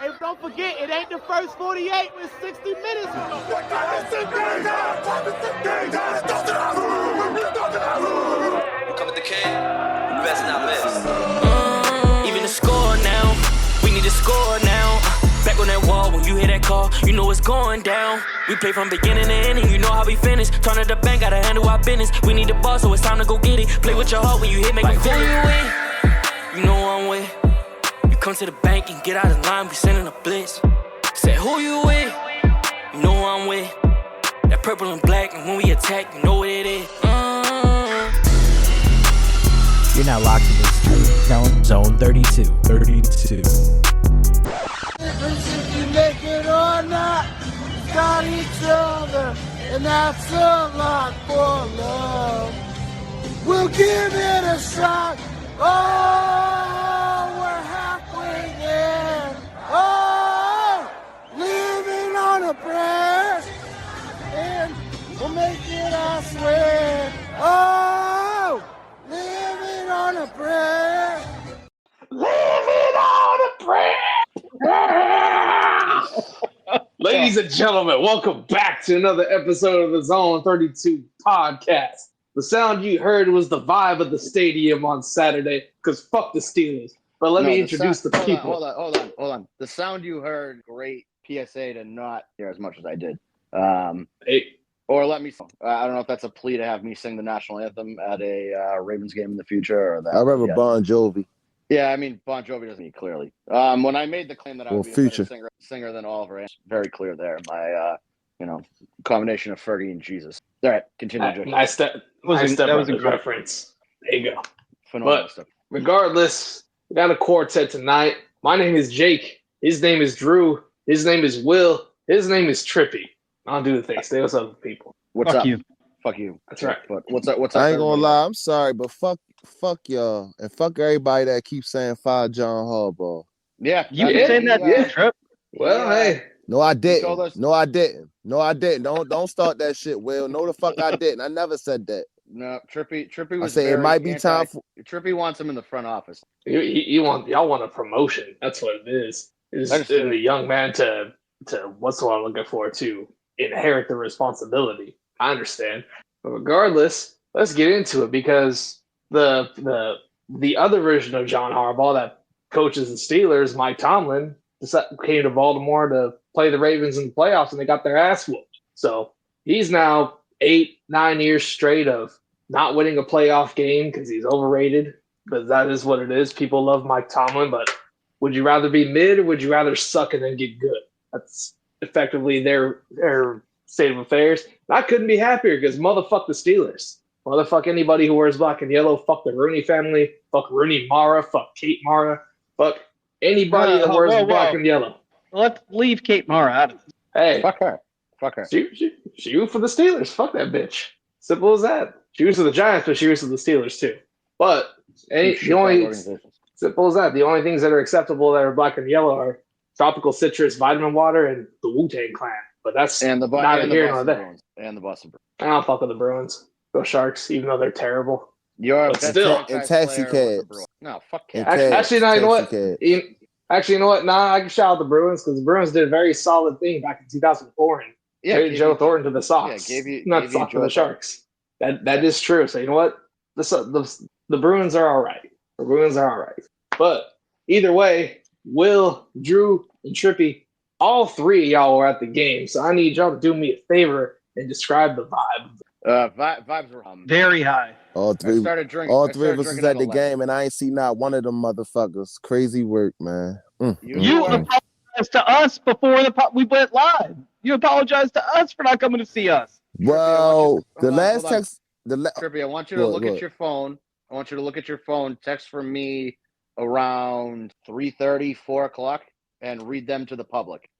Hey, don't forget, it ain't the first 48, it's 60 minutes. Cover the K, best not best. Even the score now, we need to score now. Back on that wall, when you hear that call, you know it's going down. We play from beginning to ending, you know how we finish. Turn to the bank, gotta handle our business. We need the ball, so it's time to go get it. Play with your heart when you hit, make it feel it. You know I'm with. You come to the bank and get out of line, we sending a blitz. Say who you with? You know I'm with. That purple and black, and when we attack, you know what it is. You're now locked in this zone 32. If you make it or not, got each other, and that's a lot for love. We'll give it a shot. Oh, we're halfway there. Oh, living on a prayer, and we'll make it, I swear. Oh, living on a prayer. Living on a prayer. Ladies and gentlemen, welcome back to another episode of the Zone 32 podcast. The sound you heard was the vibe of the stadium on Saturday, because fuck the Steelers. But let me introduce the people. Hold on. The sound you heard, great PSA to not hear as much as I did. Or let me, I don't know if that's a plea to have me sing the national anthem at a Ravens game in the future. Or that. I remember Bon Jovi. Yeah, I mean, Bon Jovi doesn't need clearly. When I made the claim that I would be a better singer than Oliver, it's very clear there. My, combination of Fergie and Jesus. All right, continue. Nice step. That was a reference. There you go. Phenomenal but stuff. Regardless, we got a quartet tonight. My name is Jake. His name is Drew. His name is Will. His name is Trippy. I'll do the thing. Stay with other people. What's fuck up? You. Fuck you. That's right. But what's up? I ain't gonna lie. I'm sorry, but fuck y'all, and fuck everybody that keeps saying "Fire John Harbaugh." Yeah, You've been saying that, Trip. Well, hey. No, I didn't. No, I didn't. Don't start that shit, Will. No, the fuck I didn't. I never said that. No, Trippy was. I say it might be time for. Trippy wants him in the front office. Y'all want a promotion. That's what it is. It's the young man to what's what I'm looking for, to inherit the responsibility. I understand. But regardless, let's get into it, because the other version of John Harbaugh that coaches the Steelers, Mike Tomlin, came to Baltimore to play the Ravens in the playoffs, and they got their ass whooped. So he's now 8-9 years straight of not winning a playoff game because he's overrated. But that is what it is. People love Mike Tomlin, but would you rather be mid, or would you rather suck and then get good? That's effectively their state of affairs. And I couldn't be happier, because motherfuck the Steelers. Motherfuck anybody who wears black and yellow. Fuck the Rooney family. Fuck Rooney Mara. Fuck Kate Mara. Fuck anybody that wears black and yellow. Let's leave Kate Mara out of this. Hey. Fuck her. She root for the Steelers. Fuck that bitch. Simple as that. She roots for the Giants, but she roots for the Steelers too. But simple as that. The only things that are acceptable that are black and yellow are tropical citrus, vitamin water, and the Wu-Tang Clan. But that's not here nor there. And the Boston Bruins. I don't fuck with the Bruins. Go Sharks, even though they're terrible. You're but still in taxi cabs. No, fuck cabs. Actually, no, you know what? Actually, you know what? Nah, I can shout out the Bruins, because the Bruins did a very solid thing back in 2004 and traded Joe Thornton to the Sox. Not Sox, to the Sharks. That is true. So you know what? The Bruins are all right. The Bruins are all right. But either way, Will, Drew, and Trippy, all three of y'all were at the game. So I need y'all to do me a favor and describe the vibe. Vibes were very high. All three of us was at the 11. game, and I ain't seen not one of them motherfuckers. Crazy work, man. You apologized to us before we went live. You apologized to us for not coming to see us. Well, the last text. Trippy, I want you to look at your phone. I want you to look at your phone. Text from me around 3:30, 4 o'clock, and read them to the public.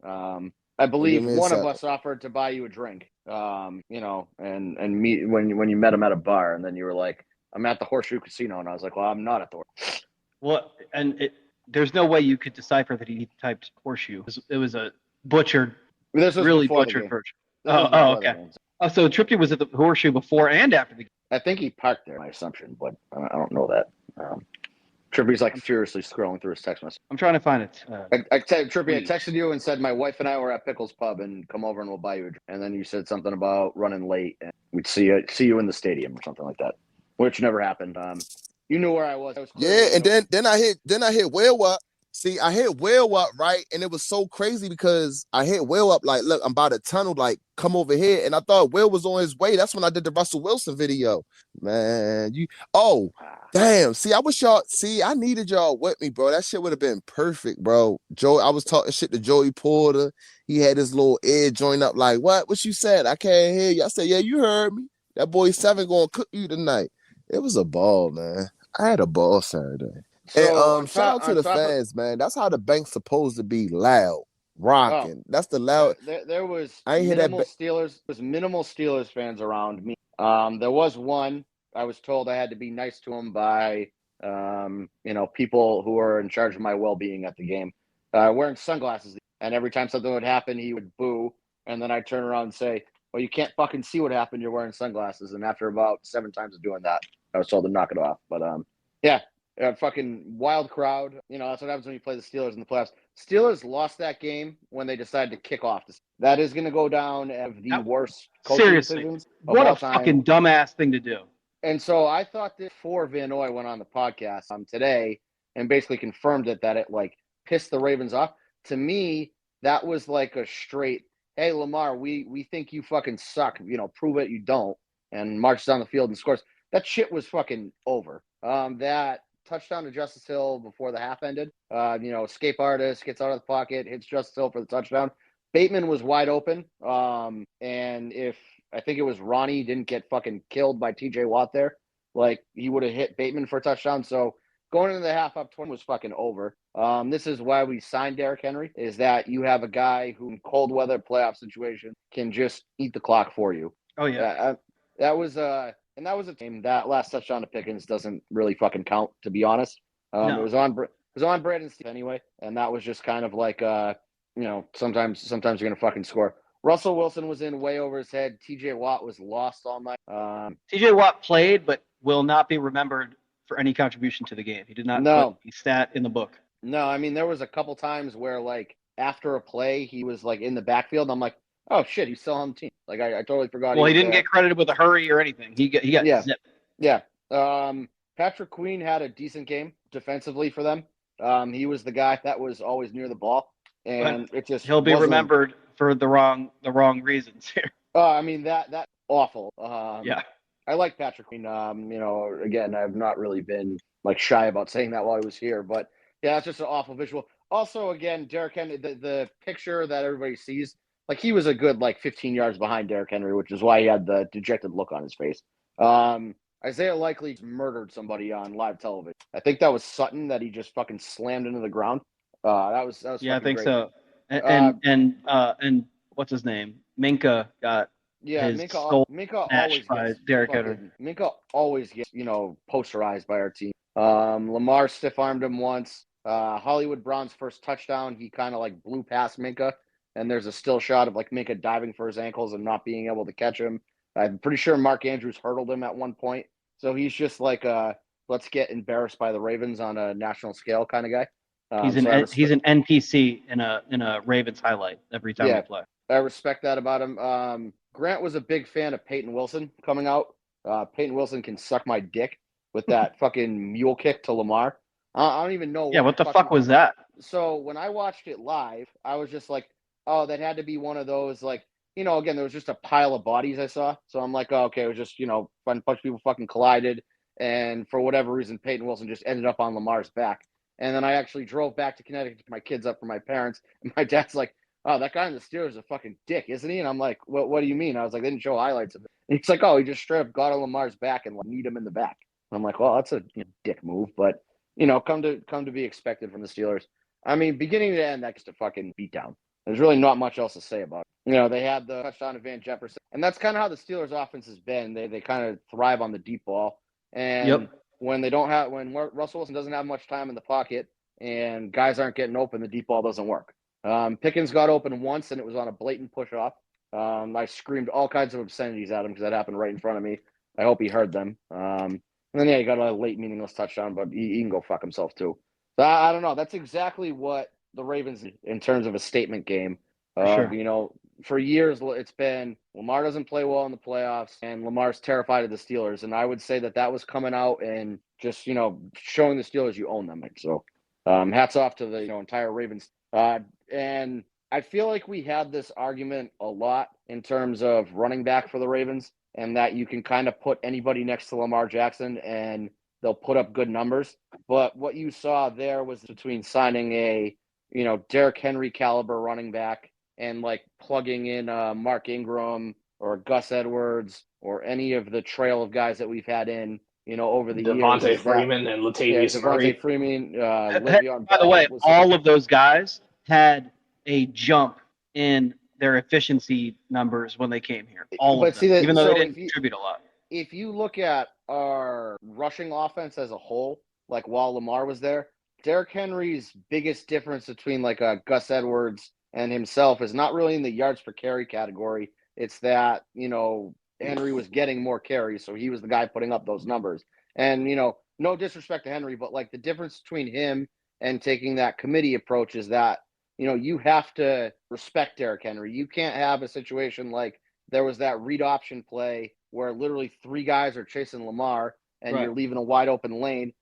I believe one of us offered to buy you a drink. And meet when you met him at a bar, and then you were like, "I'm at the Horseshoe Casino," and I was like, "Well, I'm not at the Horseshoe." Well, there's no way you could decipher that he typed horseshoe. It was a butchered, really butchered version. Oh, okay. So Trippy was at the Horseshoe before and after the game. I think he parked there, my assumption, but I don't know that. Trippy's like furiously scrolling through his text message. I'm trying to find it. Trippy, I texted you and said my wife and I were at Pickles Pub and come over and we'll buy you a drink. And then you said something about running late and we'd see you in the stadium or something like that, which never happened. You knew where I was. And then I hit Whale Up. See, I hit Whale Up, right? And it was so crazy because I hit Whale Up like, look, I'm by the tunnel, like, come over here. And I thought Will was on his way. That's when I did the Russell Wilson video. Man, damn. See, I needed y'all with me, bro. That shit would have been perfect, bro. I was talking shit to Joey Porter. He had his little ear joint up like, what you said? I can't hear you. I said, yeah, you heard me. That boy 7 gonna cook you tonight. It was a ball, man. I had a ball Saturday. So, and shout out to the fans, man. That's how the bank's supposed to be, loud, rocking. That's the loud. There was I ain't hear that. Steelers. There was minimal Steelers fans around me. There was one. I was told I had to be nice to him by, people who are in charge of my well-being at the game, wearing sunglasses. And every time something would happen, he would boo. And then I'd turn around and say, well, you can't fucking see what happened. You're wearing sunglasses. And after about 7 times of doing that, I was told to knock it off. But, fucking wild crowd. That's what happens when you play the Steelers in the playoffs. Steelers lost that game when they decided to kick off. That is going to go down as the worst coaching decisions of what all a time. Fucking dumbass thing to do. And so I thought that before Van Noy went on the podcast today and basically confirmed that it like pissed the Ravens off. To me, that was like a straight, hey, Lamar, we think you fucking suck. Prove it you don't. And marches down the field and scores. That shit was fucking over. That touchdown to Justice Hill before the half ended. Escape artist gets out of the pocket, hits Justice Hill for the touchdown. Bateman was wide open. And if I think it was Ronnie didn't get fucking killed by TJ Watt there, like he would have hit Bateman for a touchdown. So going into the half up 20 was fucking over. This is why we signed Derrick Henry, is that you have a guy who in cold weather playoff situation can just eat the clock for you. Oh yeah. That was a game. That last touchdown to Pickens doesn't really fucking count, to be honest. No. It was on Brandon Steve anyway, and that was just kind of like sometimes you're gonna fucking score. Russell Wilson was in way over his head. TJ Watt was lost all night. TJ Watt played, but will not be remembered for any contribution to the game. He did not put a stat in the book. No, I mean there was a couple times where like after a play he was like in the backfield. I'm like, oh shit, he's still on the team. Like I totally forgot. Well, he didn't get credited with a hurry or anything. He got zipped. Yeah. Patrick Queen had a decent game defensively for them. He was the guy that was always near the ball, and he'll be remembered for the wrong reasons here. I mean that awful. Yeah. I like Patrick Queen. Again, I've not really been like shy about saying that while I was here, but yeah, it's just an awful visual. Also, again, Derrick Henry, the picture that everybody sees. Like he was a good 15 yards behind Derrick Henry, which is why he had the dejected look on his face. Isaiah Likely murdered somebody on live television. I think that was Sutton that he just fucking slammed into the ground. That was yeah, I think great. so. And what's his name? Minka got Minka always by Derrick Henry. Minka always gets posterized by our team. Lamar stiff armed him once. Hollywood Brown's first touchdown, he kind of blew past Minka. And there's a still shot of Minka diving for his ankles and not being able to catch him. I'm pretty sure Mark Andrews hurdled him at one point. So he's just let's get embarrassed by the Ravens on a national scale kind of guy. He's an NPC in a Ravens highlight every time we play. I respect that about him. Grant was a big fan of Peyton Wilson coming out. Peyton Wilson can suck my dick with that fucking mule kick to Lamar. I don't even know. Yeah, what the fuck was that? So when I watched it live, I was just like, oh, that had to be one of those, again, there was just a pile of bodies I saw. So I'm like, oh, okay, it was just, a bunch of people fucking collided. And for whatever reason, Peyton Wilson just ended up on Lamar's back. And then I actually drove back to Connecticut to pick my kids up from my parents. And my dad's like, oh, that guy in the Steelers is a fucking dick, isn't he? And I'm like, what do you mean? I was like, they didn't show highlights of it. And he's like, oh, he just straight up got on Lamar's back and kneed him in the back. And I'm like, well, that's a dick move. But, come to be expected from the Steelers. I mean, beginning to end, that's just a fucking beatdown. There's really not much else to say about it. They had the touchdown of Van Jefferson. And that's kind of how the Steelers offense has been. They kind of thrive on the deep ball. And when Russell Wilson doesn't have much time in the pocket and guys aren't getting open, the deep ball doesn't work. Pickens got open once and it was on a blatant push off. I screamed all kinds of obscenities at him because that happened right in front of me. I hope he heard them. And then you got a late meaningless touchdown, but he can go fuck himself too. So I don't know. That's exactly what the Ravens in terms of a statement game. Sure. For years it's been Lamar doesn't play well in the playoffs, and Lamar's terrified of the Steelers. And I would say that was coming out and just showing the Steelers you own them. So hats off to the entire Ravens. And I feel like we had this argument a lot in terms of running back for the Ravens, and that you can kind of put anybody next to Lamar Jackson and they'll put up good numbers. But what you saw there was between signing a, Derrick Henry caliber running back and like plugging in Mark Ingram or Gus Edwards or any of the trail of guys that we've had in, over the years. Devontae Freeman and Latavius Murray. Devontae Freeman, Le'Veon By the way, all of those guys had a jump in their efficiency numbers when they came here. All of them, even though they didn't contribute a lot. If you look at our rushing offense as a whole, like while Lamar was there, Derrick Henry's biggest difference between like Gus Edwards and himself is not really in the yards per carry category. It's that, Henry was getting more carries, so he was the guy putting up those numbers. And, no disrespect to Henry, but like the difference between him and taking that committee approach is that, you have to respect Derrick Henry. You can't have a situation like there was that read option play where literally 3 guys are chasing Lamar and you're leaving a wide open lane.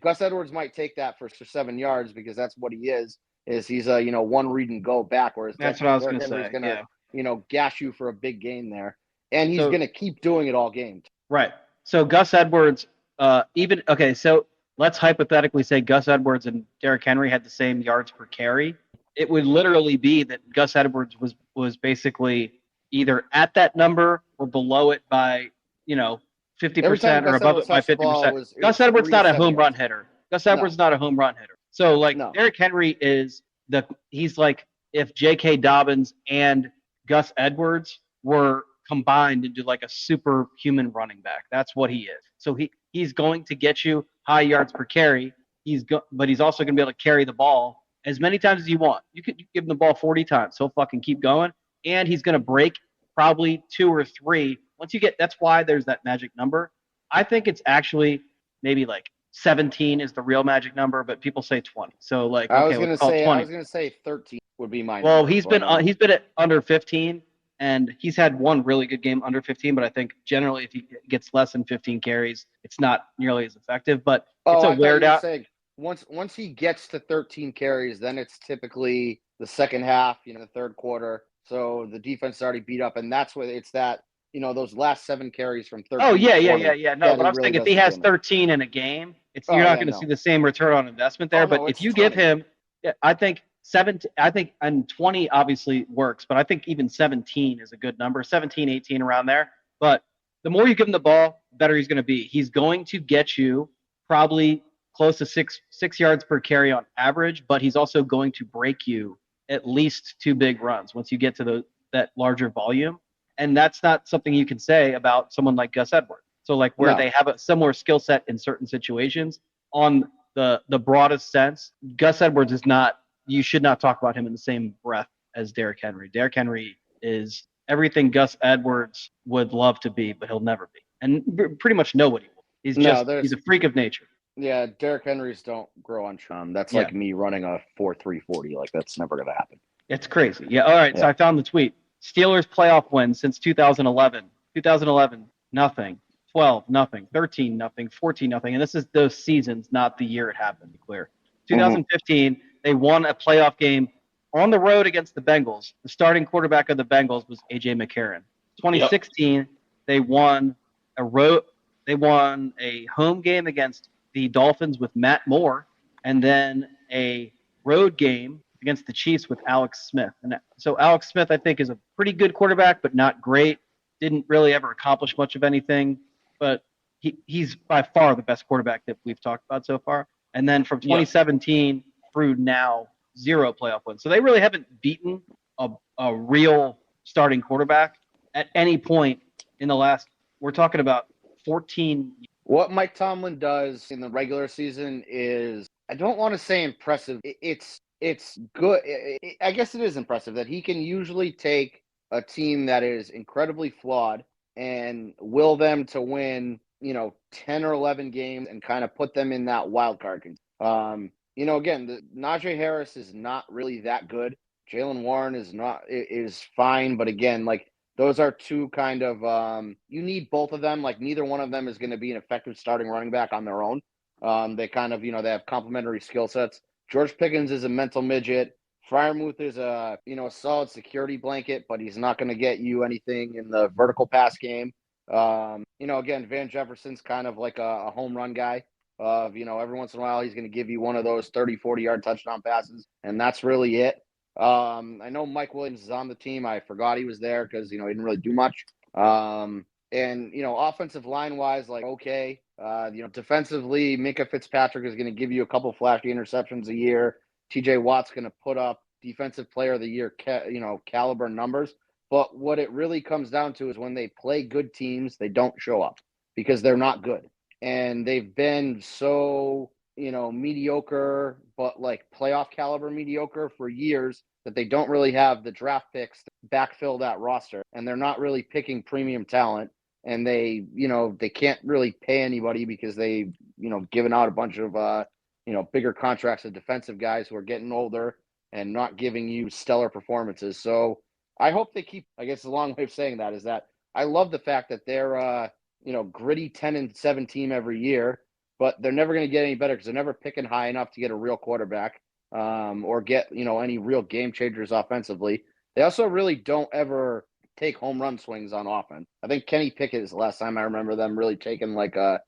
Gus Edwards might take that for 7 yards because that's what he is he's a, one read and go back. Whereas that's what I was going to say. He's going to, gash you for a big gain there. And he's going to keep doing it all game. Right. So Gus Edwards, so let's hypothetically say Gus Edwards and Derrick Henry had the same yards per carry. It would literally be that Gus Edwards was basically either at that number or below it by, 50% or above it by 50%. Gus Edwards not a home run hitter. Gus Edwards not a home run hitter. So Derrick Henry he's like if J.K. Dobbins and Gus Edwards were combined into like a superhuman running back. That's what he is. So he's going to get you high yards per carry. But he's also going to be able to carry the ball as many times as you want. You could give him the ball 40 times. He'll fucking keep going. And he's going to break probably 2 or 3. That's why there's that magic number. I think it's actually maybe like 17 is the real magic number, but people say 20. So I was going to say 13 would be my number. Well, he's been at under 15, and he's had one really good game under 15, but I think generally if he gets less than 15 carries, it's not nearly as effective. But it's a weird out. Once he gets to 13 carries, then it's typically the second half, the third quarter. So the defense is already beat up, and that's what it's that, those last 7 carries from 13. Oh, yeah. No, but I'm saying if he has 13 in a game, you're not going to see the same return on investment there. But if you 20. Give him, I think 17, and 20 obviously works, but I think even 17 is a good number, 17, 18 around there. But the more you give him the ball, the better he's going to be. He's going to get you probably close to six yards per carry on average, but he's also going to break you at least 2 big runs once you get to that larger volume. And that's not something you can say about someone like Gus Edwards. So they have a similar skill set in certain situations, on the broadest sense, Gus Edwards is not, you should not talk about him in the same breath as Derrick Henry. Derrick Henry is everything Gus Edwards would love to be, but he'll never be. And pretty much nobody will. He's a freak of nature. Yeah, Derrick Henrys don't grow on charm. That's like me running a 4.3 40. That's never going to happen. It's crazy. Yeah, all right, so I found the tweet. Steelers playoff wins since 2011. 2011, nothing. 12, nothing. 13, nothing. 14, nothing. And this is those seasons, not the year it happened, to be clear. 2015, they won a playoff game on the road against the Bengals. The starting quarterback of the Bengals was A.J. McCarron. 2016, they won a home game against the Dolphins with Matt Moore, and then a road game against the Chiefs with Alex Smith. And so Alex Smith, I think, is a pretty good quarterback, but not great. Didn't really ever accomplish much of anything, but he's by far the best quarterback that we've talked about so far. And then from 2017 through now, 0 playoff wins. So they really haven't beaten a real starting quarterback at any point in the last, we're talking about 14 years. What Mike Tomlin does in the regular season is, I don't want to say impressive. It's good. I guess it is impressive that he can usually take a team that is incredibly flawed and will them to win, 10 or 11 games and kind of put them in that wild card. Again, Najee Harris is not really that good. Jalen Warren is fine, but again, like those are two kind of you need both of them. Like neither one of them is going to be an effective starting running back on their own. They kind of, they have complementary skill sets. George Pickens is a mental midget. Freiermuth is a solid security blanket, but he's not going to get you anything in the vertical pass game. Again, Van Jefferson's kind of like a home run guy. Every once in a while he's going to give you one of those 30, 40-yard touchdown passes, and that's really it. I know Mike Williams is on the team. I forgot he was there because, he didn't really do much. Offensive line-wise, like, okay. Defensively, Minka Fitzpatrick is going to give you a couple flashy interceptions a year. TJ Watt's going to put up defensive player of the year, caliber numbers. But what it really comes down to is when they play good teams, they don't show up because they're not good. And they've been so, mediocre, but like playoff caliber mediocre for years that they don't really have the draft picks to backfill that roster. And they're not really picking premium talent. And they can't really pay anybody because they, given out a bunch of, bigger contracts of defensive guys who are getting older and not giving you stellar performances. So I hope they keep, I guess the long way of saying that is that I love the fact that they're, gritty 10-7 team every year, but they're never going to get any better because they're never picking high enough to get a real quarterback or get, any real game changers offensively. They also really don't ever take home run swings on offense. I think Kenny Pickett is the last time I remember them really taking like a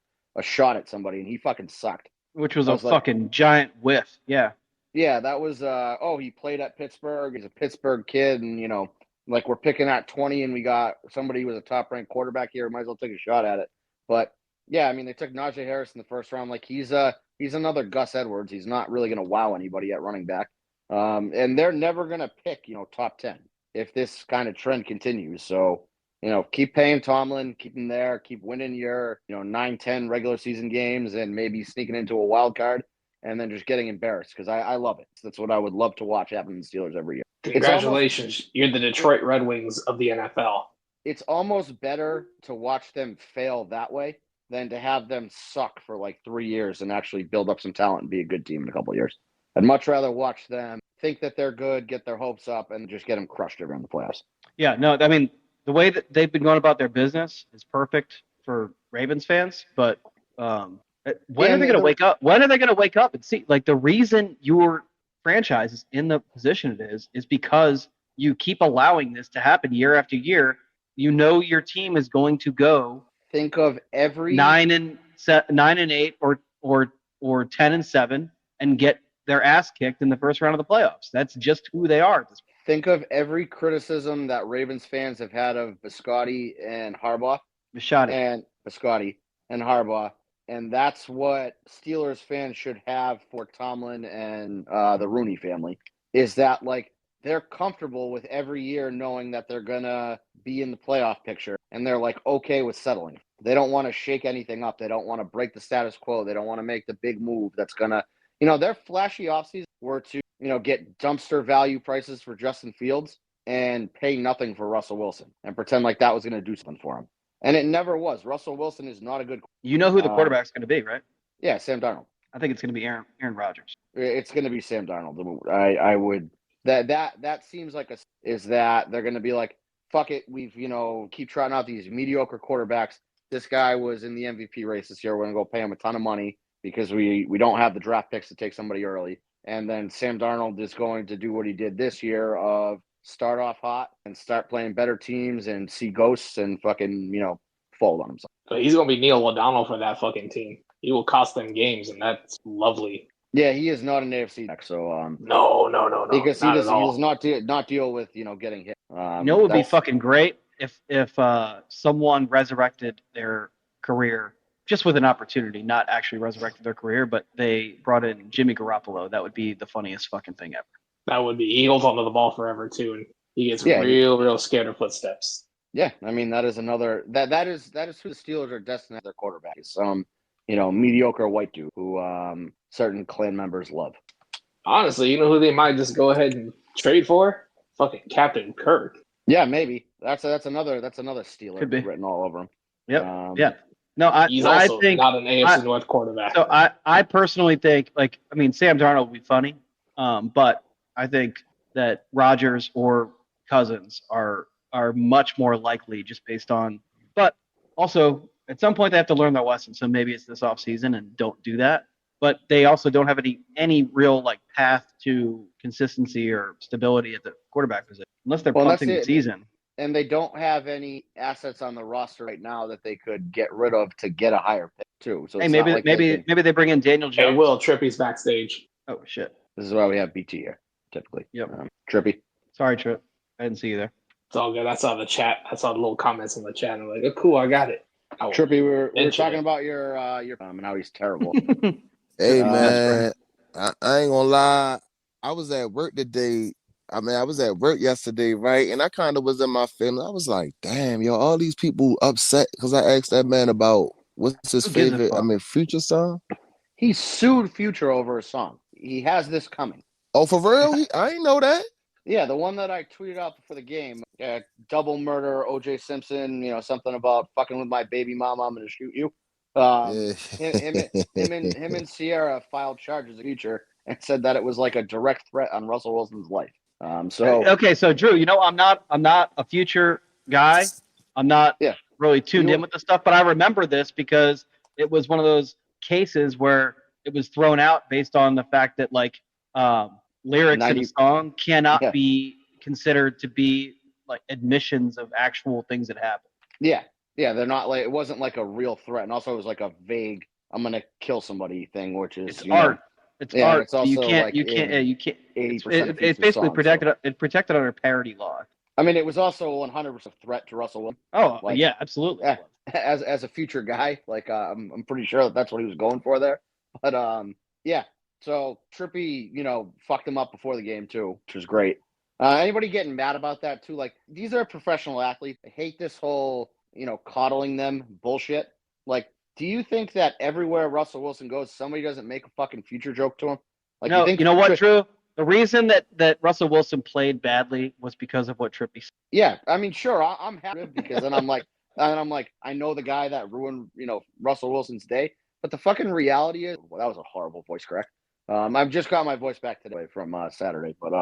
shot at somebody, and he fucking sucked. Which was a fucking giant whiff. Yeah. Yeah, that was, he played at Pittsburgh. He's a Pittsburgh kid, and, like we're picking at 20 and we got somebody who was a top-ranked quarterback here. Might as well take a shot at it. But, yeah, I mean, they took Najee Harris in the first round. Like, he's another Gus Edwards. He's not really going to wow anybody at running back. And they're never going to pick, top 10 if this kind of trend continues. So, keep paying Tomlin, keep him there, keep winning your, 9-10 regular season games and maybe sneaking into a wild card and then just getting embarrassed because I love it. That's what I would love to watch happen in the Steelers every year. Congratulations. You're the Detroit Red Wings of the NFL. It's almost better to watch them fail that way than to have them suck for like 3 years and actually build up some talent and be a good team in a couple of years. I'd much rather watch them think that they're good, get their hopes up, and just get them crushed around the playoffs. Yeah, no, I mean, the way that they've been going about their business is perfect for Ravens fans, but when are they going to wake up? When are they going to wake up and see? Like, the reason your franchise is in the position it is because you keep allowing this to happen year after year. Your team is going to go. Think of every 9-8 or 10-7 and get their ass kicked in the first round of the playoffs. That's just who they are. Think of every criticism that Ravens fans have had of Biscotti and Harbaugh. Biscotti and Harbaugh. And that's what Steelers fans should have for Tomlin and the Rooney family, is that, like, they're comfortable with every year knowing that they're going to be in the playoff picture, and they're, like, okay with settling. They don't want to shake anything up. They don't want to break the status quo. They don't want to make the big move that's going to – their flashy offseason were to, get dumpster value prices for Justin Fields and pay nothing for Russell Wilson and pretend like that was going to do something for him. And it never was. Russell Wilson is not a good. You know who the quarterback's going to be, right? Yeah, Sam Darnold. I think it's going to be Aaron Rodgers. It's going to be Sam Darnold. I would that seems like is that they're going to be like, fuck it, we've keep trotting out these mediocre quarterbacks. This guy was in the MVP race this year. We're going to go pay him a ton of money because we don't have the draft picks to take somebody early. And then Sam Darnold is going to do what he did this year of start off hot and start playing better teams and see ghosts and fucking, fold on himself. But he's going to be Neil O'Donnell for that fucking team. He will cost them games, and that's lovely. Yeah, he is not an AFC back, so no. Because he does not deal with getting hit. It would be fucking great if someone resurrected their career just with an opportunity, not actually resurrected their career, but they brought in Jimmy Garoppolo. That would be the funniest fucking thing ever. That would be. He holds onto the ball forever too, and he gets real scared of footsteps. Yeah, I mean that is another that is who the Steelers are destined as their quarterback. Some mediocre white dude who certain clan members love. Honestly, you know who they might just go ahead and trade for? Fucking Captain Kirk. Yeah, maybe that's another Steeler written all over him. Yep. Yeah. No, He's I also think not an AFC North quarterback. So I personally think, like, I mean, Sam Darnold would be funny, but I think that Rodgers or Cousins are much more likely just based on. But also, at some point, they have to learn their lesson. So maybe it's this offseason and don't do that. But they also don't have any real like path to consistency or stability at the quarterback position unless they're punting the season. And they don't have any assets on the roster right now that they could get rid of to get a higher pick too. So hey, maybe they bring in Daniel Jones. Hey, Will, Trippy's backstage. Oh shit! This is why we have BT here typically. Yep. Trippy. Sorry, Trip. I didn't see you there. It's all good. I saw the chat. I saw the little comments in the chat. I'm like, oh, cool, I got it. Trippy, we were talking about your and how he's terrible. Hey man, I ain't gonna lie. I was at work today. I was at work yesterday, right? And I kind of was in my feelings. I was like, damn, yo, all these people upset because I asked that man about what's his favorite, Future song? He sued Future over a song. He has this coming. Oh, for real? I ain't know that. Yeah, the one that I tweeted out before the game, double murder, O.J. Simpson, something about fucking with my baby mama, I'm going to shoot you. Him and Sierra filed charges of Future and said that it was like a direct threat on Russell Wilson's life. So Drew, I'm not a Future guy. I'm not really tuned in with the stuff, but I remember this because it was one of those cases where it was thrown out based on the fact that like lyrics in a song cannot be considered to be like admissions of actual things that happened. Yeah, they're not like, it wasn't like a real threat, and also it was like a vague "I'm gonna kill somebody" thing, which is art. It's art. It's also you can't. 80%. It's basically protected. It's protected under parody law. I mean, it was also 100% threat to Russell Wilson. Oh, yeah, absolutely. As a Future guy, like I'm pretty sure that's what he was going for there. But so Trippy, fucked him up before the game too, which was great. Anybody getting mad about that too? Like, these are professional athletes. I hate this whole coddling them bullshit. Like, do you think that everywhere Russell Wilson goes, somebody doesn't make a fucking Future joke to him? Like, no, you know what, Drew? The reason that Russell Wilson played badly was because of what Trippy said. Yeah, I mean, sure, I'm happy because then I'm like, I know the guy that ruined, Russell Wilson's day. But the fucking reality is, well, that was a horrible voice crack. I've just got my voice back today from Saturday, but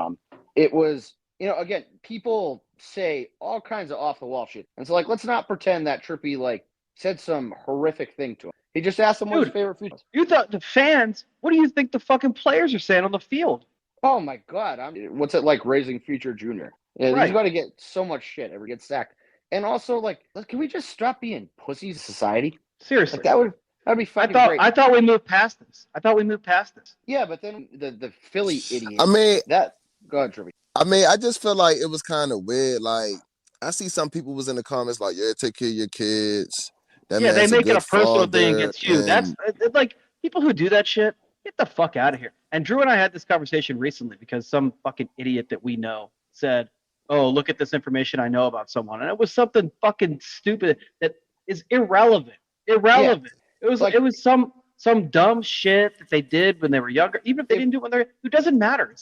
it was, again, people say all kinds of off the wall shit, and so like, let's not pretend that Trippy like said some horrific thing to him. He just asked him what his favorite Future was. You thought the fans? What do you think the fucking players are saying on the field? Oh my God! What's it like raising Future Junior? Yeah, right. He's got to get so much shit every gets sacked, and also like, can we just stop being pussies, society? Seriously, like, that'd be fucking great. I thought we moved past this. Yeah, but then the Philly idiot. Go ahead, Trippy. I just feel like it was kind of weird. Like, I see some people was in the comments like, "Yeah, take care of your kids." They make it a personal thing against you. That's like, people who do that shit, get the fuck out of here. And Drew and I had this conversation recently because some fucking idiot that we know said, "Oh, look at this information I know about someone," and it was something fucking stupid that is irrelevant. Yeah. It was some dumb shit that they did when they were younger. Even if they didn't do it when they're, it doesn't matter.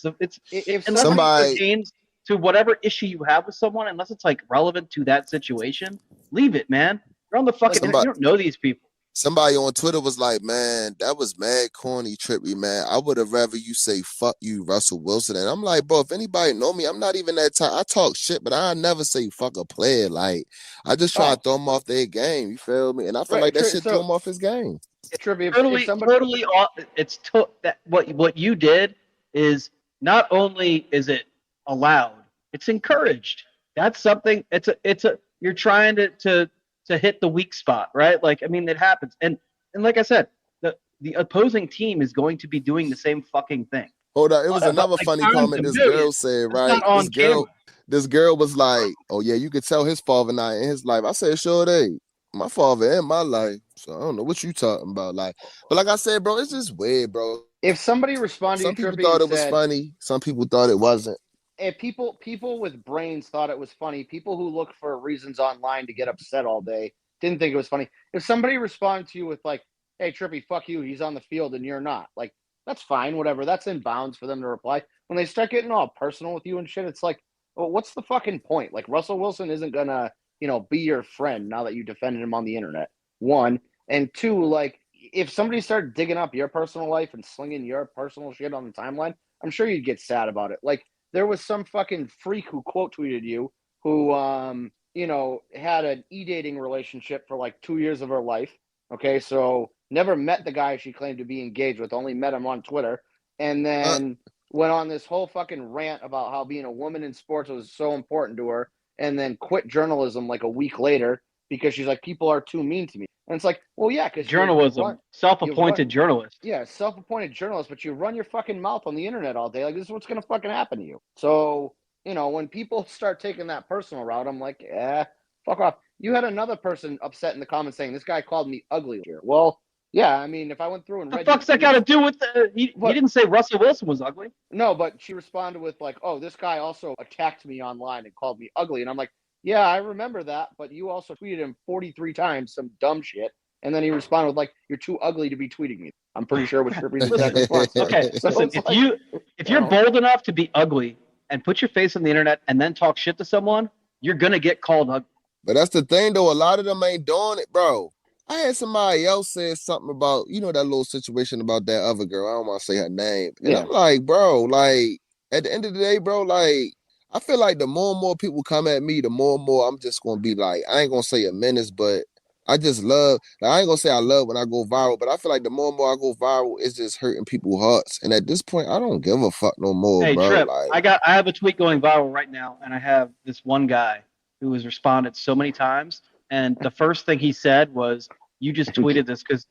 If somebody pertains to whatever issue you have with someone, unless it's like relevant to that situation, leave it, man. You're on the fucking internet. You don't know these people. Somebody on Twitter was like, "Man, that was mad corny, Trippy, man. I would have rather you say fuck you, Russell Wilson." And I'm like, bro, if anybody know me, I'm not even that type. I talk shit, but I never say fuck a player. Like, I just try to throw them off their game. You feel me? And I feel like that shit threw him off his game. Trippy, totally off. What you did is not only is it allowed, it's encouraged. That's something. You're trying to hit the weak spot, right? Like, I mean, it happens. And like I said, the opposing team is going to be doing the same fucking thing. Hold on. It was another funny comment this girl said, right? This girl was like, "Oh yeah, you could tell his father not in his life." I said, "Sure they. My father in my life. So I don't know what you talking about." Like, but like I said, bro, it's just weird, bro. If somebody responded, some people thought it was funny. Some people thought it wasn't. If people with brains thought it was funny, people who look for reasons online to get upset all day didn't think it was funny. If somebody responded to you with like, "Hey, Trippy, fuck you, he's on the field and you're not," like, that's fine, whatever. That's in bounds for them to reply. When they start getting all personal with you and shit, it's like, well, what's the fucking point? Like, Russell Wilson isn't gonna, be your friend now that you defended him on the internet. One, And two, like, if somebody started digging up your personal life and slinging your personal shit on the timeline, I'm sure you'd get sad about it. Like, there was some fucking freak who quote tweeted you who, you know, had an e-dating relationship for like 2 years of her life. Okay, so never met the guy she claimed to be engaged with, only met him on Twitter, and then went on this whole fucking rant about how being a woman in sports was so important to her, and then quit journalism like a week later because she's like, people are too mean to me. And it's like, well, yeah, because journalism, self-appointed journalist. Yeah, self-appointed journalist, but you run your fucking mouth on the internet all day. Like, this is what's going to fucking happen to you. So, you know, when people start taking that personal route, I'm like, fuck off. You had another person upset in the comments saying, this guy called me ugly here. Well, yeah, I mean, if I went through and read... The fuck's that got to do with the... He didn't say Russell Wilson was ugly. No, but she responded with like, oh, this guy also attacked me online and called me ugly. And I'm like, yeah, I remember that, but you also tweeted him 43 times some dumb shit. And then he responded with like, you're too ugly to be tweeting me. I'm pretty sure it was Trippy's exact response. Okay, so listen, if you're bold enough to be ugly and put your face on the internet and then talk shit to someone, you're going to get called ugly. But that's the thing, though. A lot of them ain't doing it, bro. I had somebody else say something about, you know, that little situation about that other girl. I don't want to say her name. And I'm like, bro, like, at the end of the day, bro, like, I feel like the more and more people come at me, the more and more I'm just going to be like, I ain't going to say a menace, but I just love, like, I ain't going to say I love when I go viral, but I feel like the more and more I go viral, it's just hurting people's hearts. And at this point, I don't give a fuck no more, hey, bro. Trip, like, I have a tweet going viral right now, and I have this one guy who has responded so many times, and the first thing he said was, you just tweeted this because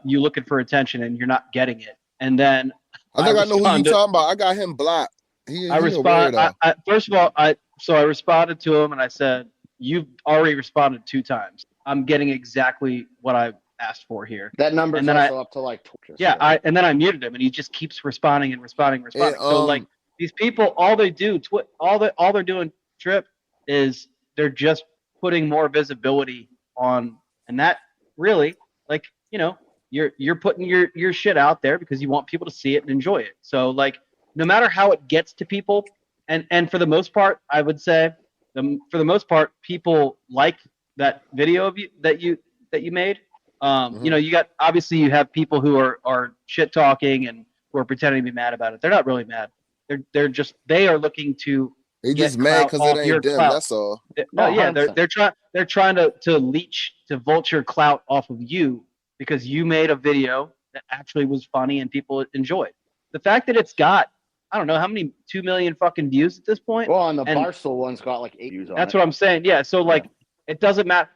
you're looking for attention and you're not getting it. And then I think I know who you're talking about. I got him blocked. I responded. First of all, I responded to him and I said, "You've already responded 2 times. I'm getting exactly what I asked for here." That number is also up to like 20. Yeah, and then I muted him and he just keeps responding and responding. So like these people, all they do, all they're doing, Trip, is they're just putting more visibility on, and that really, like, you know, you're putting your shit out there because you want people to see it and enjoy it. So like, no matter how it gets to people, and for the most part, I would say, for the most part, people like that video of you that you made. You know, you have people who are shit talking and who are pretending to be mad about it. They're not really mad. They are looking to. They just mad because it ain't them. That's all. They're trying to vulture clout off of you because you made a video that actually was funny and people enjoyed. The fact that it's got, I don't know how many, 2 million fucking views at this point. Well, and the Barstool one's got like 8 views on it. That's what I'm saying. Yeah. So like, it doesn't matter.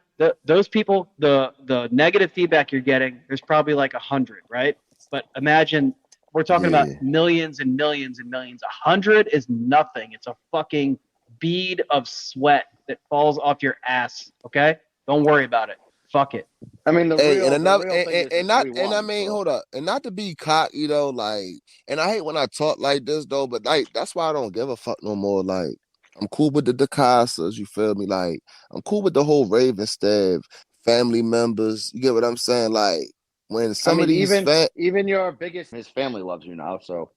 Those people, the negative feedback you're getting, there's probably like 100, right? But imagine. We're talking about millions and millions and millions. 100 is nothing. It's a fucking bead of sweat that falls off your ass. Okay, don't worry about it. Fuck it. I mean, hold up, and not to be cocky though, like, and I hate when I talk like this though, but like that's why I don't give a fuck no more. Like, I'm cool with the DeCasas, you feel me? Like, I'm cool with the whole Ravenstead family members. You get what I'm saying? Like. When somebody even your biggest, his family loves you now, so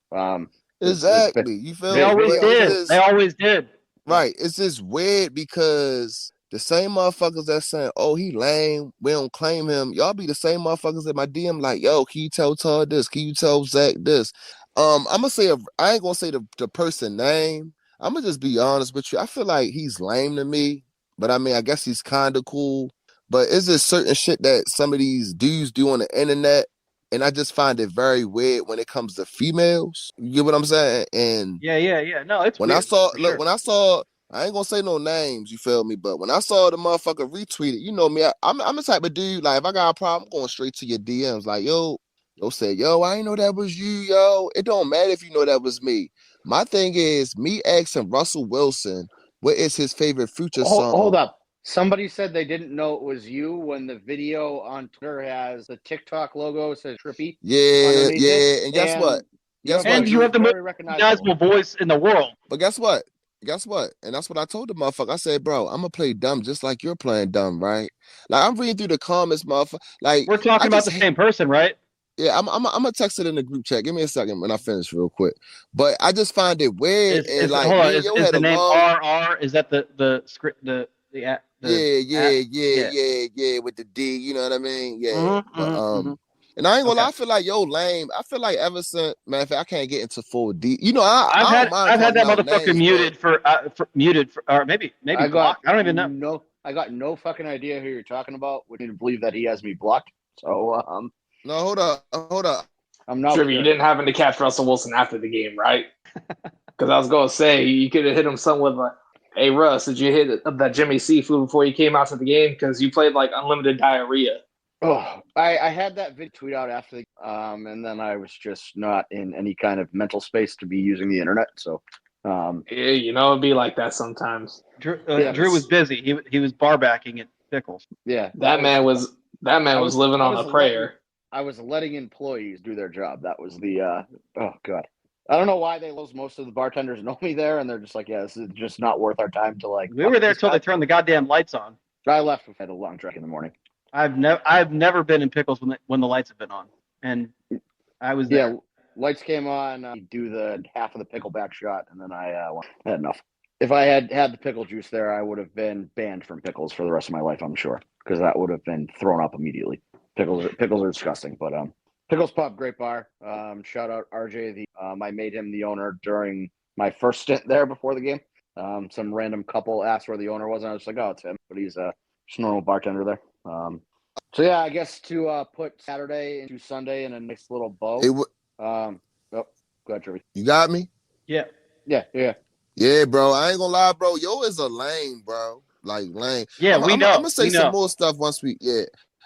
exactly. You feel they always did. Right. It's just weird because the same motherfuckers that saying, "Oh, he lame, we don't claim him," y'all be the same motherfuckers at my DM like, "Yo, can you tell Todd this? Can you tell Zach this?" I'm gonna say I ain't gonna say the person name. I'm gonna just be honest with you. I feel like he's lame to me, but I mean, I guess he's kind of cool. But it's just certain shit that some of these dudes do on the internet, and I just find it very weird when it comes to females. You get what I'm saying? And yeah. No, it's when weird, when I saw, I ain't gonna say no names, you feel me? But when I saw the motherfucker retweeted, you know me, I'm the type of dude, like, if I got a problem, I'm going straight to your DMs. Like, yo said, yo, I ain't know that was you, yo. It don't matter if you know that was me. My thing is, me asking Russell Wilson, what is his favorite Future song? Hold up. Somebody said they didn't know it was you when the video on Twitter has the TikTok logo, says Trippy. Yeah. And guess what? And you have the most recognizable voice in the world. But guess what? And that's what I told the motherfucker. I said, bro, I'm gonna play dumb just like you're playing dumb, right? Like, I'm reading through the comments, motherfucker. Like, we're talking about the same person, right? Yeah, I'm gonna text it in the group chat. Give me a second when I finish real quick. But I just find it weird. Is the name RR? Is that the script? Yeah, with the D, you know what I mean? Yeah. And I ain't gonna lie, I feel like lame. I feel like ever since, matter of fact, I can't get into full D. You know, I've had that motherfucker names, muted for or maybe blocked. I don't even know. I got no fucking idea who you're talking about. Would you believe that he has me blocked? So no, hold up. I'm not sure you didn't happen to catch Russell Wilson after the game, right? Because I was gonna say you could have hit him some with like, "Hey Russ, did you hit that Jimmy Seafood before you came out to the game? Because you played like unlimited diarrhea." Oh, I had that video tweet out after the and then I was just not in any kind of mental space to be using the internet. So yeah, you know, it'd be like that sometimes. Drew was busy. He was bar backing at Pickles. Yeah, that man was living on a prayer. I was letting employees do their job. That was the oh god. I don't know why most of the bartenders know me there, and they're just like, yeah, this is just not worth our time to like. We were there till they turned the goddamn lights on. I left with a long trek in the morning. I've never been in Pickles when the lights have been on, and I was there. Yeah, lights came on. Do the half of the pickleback shot, and then I had enough. If I had the pickle juice there, I would have been banned from pickles for the rest of my life, I'm sure, because that would have been thrown up immediately. Pickles are disgusting, but Pickles Pub, great bar. Shout out RJ. I made him the owner during my first stint there before the game. Some random couple asked where the owner was, and I was like, oh, it's him, but he's a normal bartender there. So yeah, I guess to put Saturday into Sunday in a nice little bow. Go ahead, Trevor. You got me? Yeah, bro. I ain't gonna lie, bro. Yo is a lame, bro. Like lame. Yeah, I'm gonna say some more stuff once we. Yeah.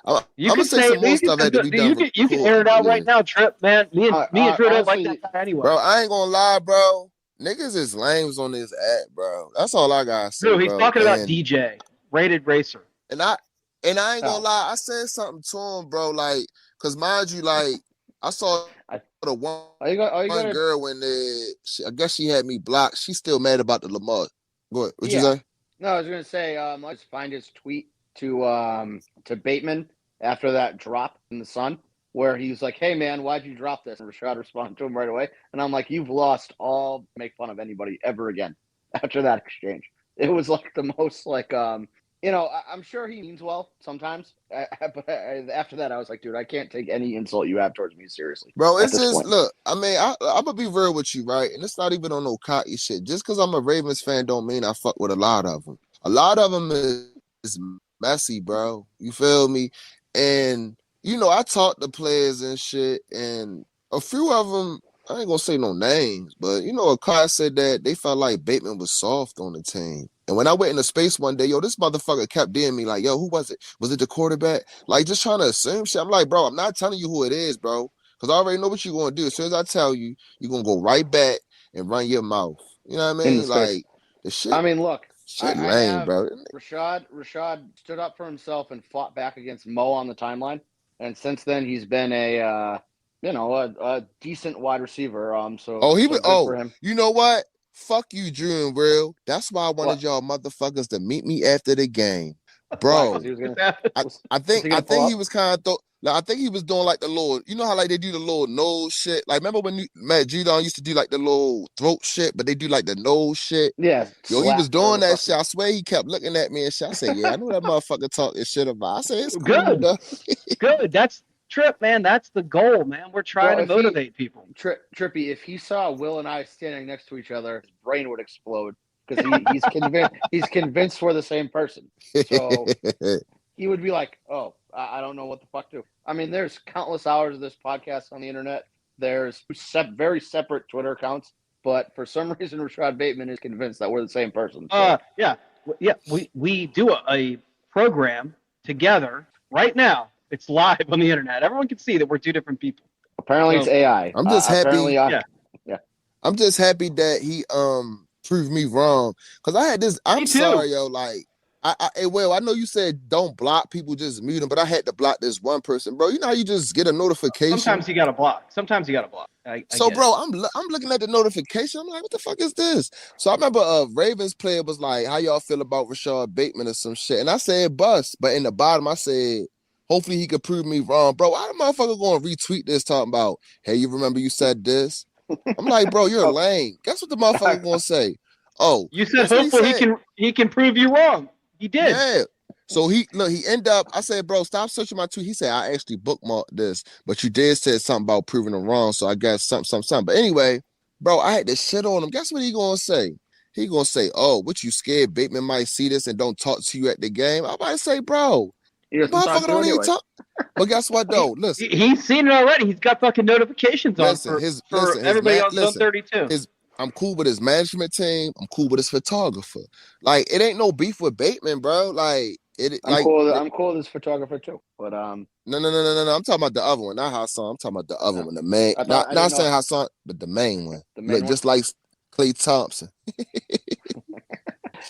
I'm gonna say some more stuff after we done. You can air it out right now, Trip, man. Me and Drew don't like that guy anyway. Bro, I ain't gonna lie, bro. Niggas is lames on this app, bro. That's all I gotta say. Drew, he's talking about DJ, Rated Racer. And I ain't gonna lie, I said something to him, bro. Like, cause mind you, like, I saw the one girl when I guess she had me blocked. She's still mad about the Lamar. Go ahead. What you say? No, I was gonna say, let's find his tweet to Bateman after that drop in the Sun, where he's like, "Hey man, why'd you drop this?" And Rashad responded to him right away, and I'm like, "You've lost all make fun of anybody ever again." After that exchange, it was like the most like you know, I'm sure he means well sometimes, but after that, I was like, dude, I can't take any insult you have towards me seriously. Bro, it's just, look, I mean, I'm going to be real with you, right? And it's not even on no cocky shit. Just because I'm a Ravens fan don't mean I fuck with a lot of them. A lot of them is messy, bro. You feel me? And, you know, I talk to players and shit, and a few of them, I ain't going to say no names, but, you know, a car said that they felt like Bateman was soft on the team. And when I went into space one day, this motherfucker kept DMing me like, yo, who was it? Was it the quarterback? Like, just trying to assume shit. I'm like, bro, I'm not telling you who it is, bro. Because I already know what you're going to do. As soon as I tell you, you're going to go right back and run your mouth. You know what I mean? Like, the shit. I mean, look. Shit lame, bro. Rashad stood up for himself and fought back against Mo on the timeline. And since then, he's been a decent wide receiver. For him. You know what? Fuck you, Drew and Real. That's why I wanted y'all motherfuckers to meet me after the game, bro. I think he was kind of I think he was doing like the little, you know how like they do the little nose shit. Like remember when Matt Judon used to do like the little throat shit, but they do like the nose shit. Yeah. Yo, he was doing that shit. I swear he kept looking at me and shit. I said, yeah, I know that motherfucker talking shit about. I said, it's good. Cool, good. That's Trip, man. That's the goal, man. We're trying to motivate people. Trippy, if he saw Will and I standing next to each other, his brain would explode because he's convinced we're the same person. So he would be like, "Oh, I don't know what the fuck to." I mean, there's countless hours of this podcast on the internet. There's very separate Twitter accounts, but for some reason, Rashad Bateman is convinced that we're the same person. So. Yeah. We do a program together right now. It's live on the internet. Everyone can see that we're two different people. Apparently, it's AI. I'm just happy. Yeah. I'm just happy that he proved me wrong because I had this. I'm sorry, yo. Like, I know you said don't block people, just mute them, but I had to block this one person, bro. You know how you just get a notification. Sometimes you gotta block. Bro, I'm looking at the notification. I'm like, what the fuck is this? So I remember a Ravens player was like, "How y'all feel about Rashad Bateman or some shit?" And I said bust, but in the bottom I said, hopefully he could prove me wrong. Bro, why the motherfucker going to retweet this talking about, hey, you remember you said this? I'm like, bro, you're lame. Guess what the motherfucker going to say? Oh. You said hopefully he can prove you wrong. He did. Yeah. So he ended up, I said, bro, stop searching my tweet. He said, I actually bookmarked this, but you did say something about proving him wrong. So I guess something. But anyway, bro, I had to shit on him. Guess what he gonna say? He gonna say, oh, what you scared Bateman might see this and don't talk to you at the game? I might say, bro, motherfucker don't even talk. But guess what though? Listen. He's seen it already. He's got fucking notifications on for everybody on Zone 32. I'm cool with his management team. I'm cool with his photographer. Like, it ain't no beef with Bateman, bro. Like, I'm cool with his photographer too. But no. I'm talking about the other one, not Hassan. I'm talking about the other one, the main. Not saying Hassan, but the main one. Just like Klay Thompson.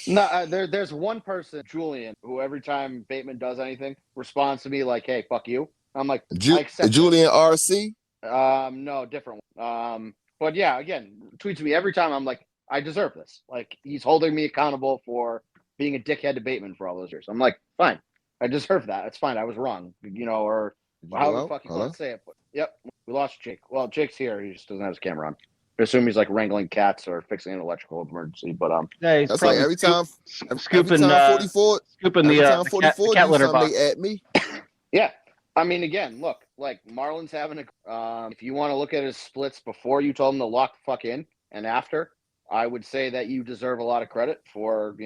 No, there's one person, Julian, who every time Bateman does anything responds to me like, "Hey, fuck you." I'm like, I accept Julian RC. No, different one. But yeah, again, tweets me every time. I'm like, I deserve this. Like, he's holding me accountable for being a dickhead to Bateman for all those years. I'm like, fine, I deserve that. It's fine. I was wrong, or however the fuck you want to say it. But, yep, we lost Jake. Well, Jake's here. He just doesn't have his camera on. I assume he's like wrangling cats or fixing an electrical emergency. But yeah, he's that's like every time scooping 44, scooping the cat litter box. At me. Yeah. I mean, again, look, like Marlon's having if you want to look at his splits before you told him to lock the fuck in and after, I would say that you deserve a lot of credit for,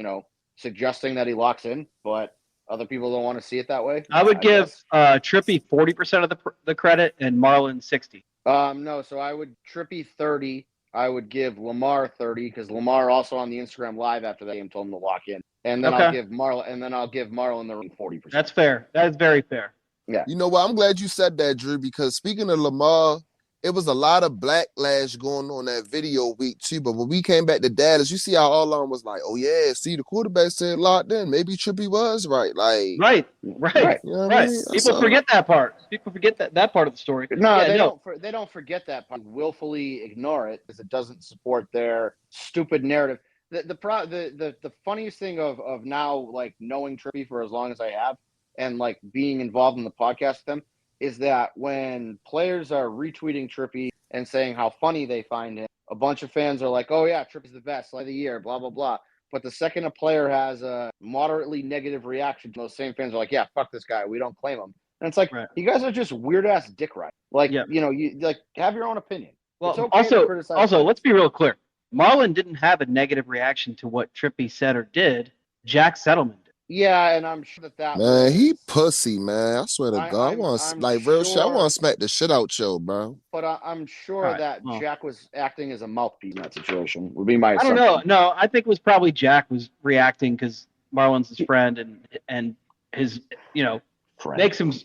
suggesting that he locks in, but other people don't want to see it that way. I would give Trippy 40% of the credit and Marlon 60. No, so I would Trippy 30. I would give Lamar 30 because Lamar also on the Instagram Live after that game told him to lock in, and then I'll give Marlon the 40%. That's fair. That is very fair. Yeah. You know what? I'm glad you said that, Drew, because speaking of Lamar, it was a lot of backlash going on that video week too. But when we came back to Dallas, you see how all on was like, oh yeah, see the quarterback said locked in. Maybe Trippy was right. Like right. You know right. I mean? People forget that part. People forget that part of the story. No, they don't forget that part. Willfully ignore it because it doesn't support their stupid narrative. The funniest thing of now, like, knowing Trippy for as long as I have and like being involved in the podcast with them, is that when players are retweeting Trippy and saying how funny they find him, a bunch of fans are like, oh yeah, Trippy's the best of the year, blah, blah, blah. But the second a player has a moderately negative reaction, those same fans are like, yeah, fuck this guy. We don't claim him. And it's like, You guys are just weird ass dick rides. Like, you like have your own opinion. Well, okay also, let's be real clear. Marlon didn't have a negative reaction to what Trippy said or did. Jack Settleman did. Yeah, and I'm sure that man, was, he pussy, man. I swear to God, I want real shit. I want to smack the shit out you, bro. But I'm sure that Jack was acting as a mouthpiece in that situation. Would be my assumption. I don't know. No, I think it was probably Jack was reacting because Marlon's his friend and his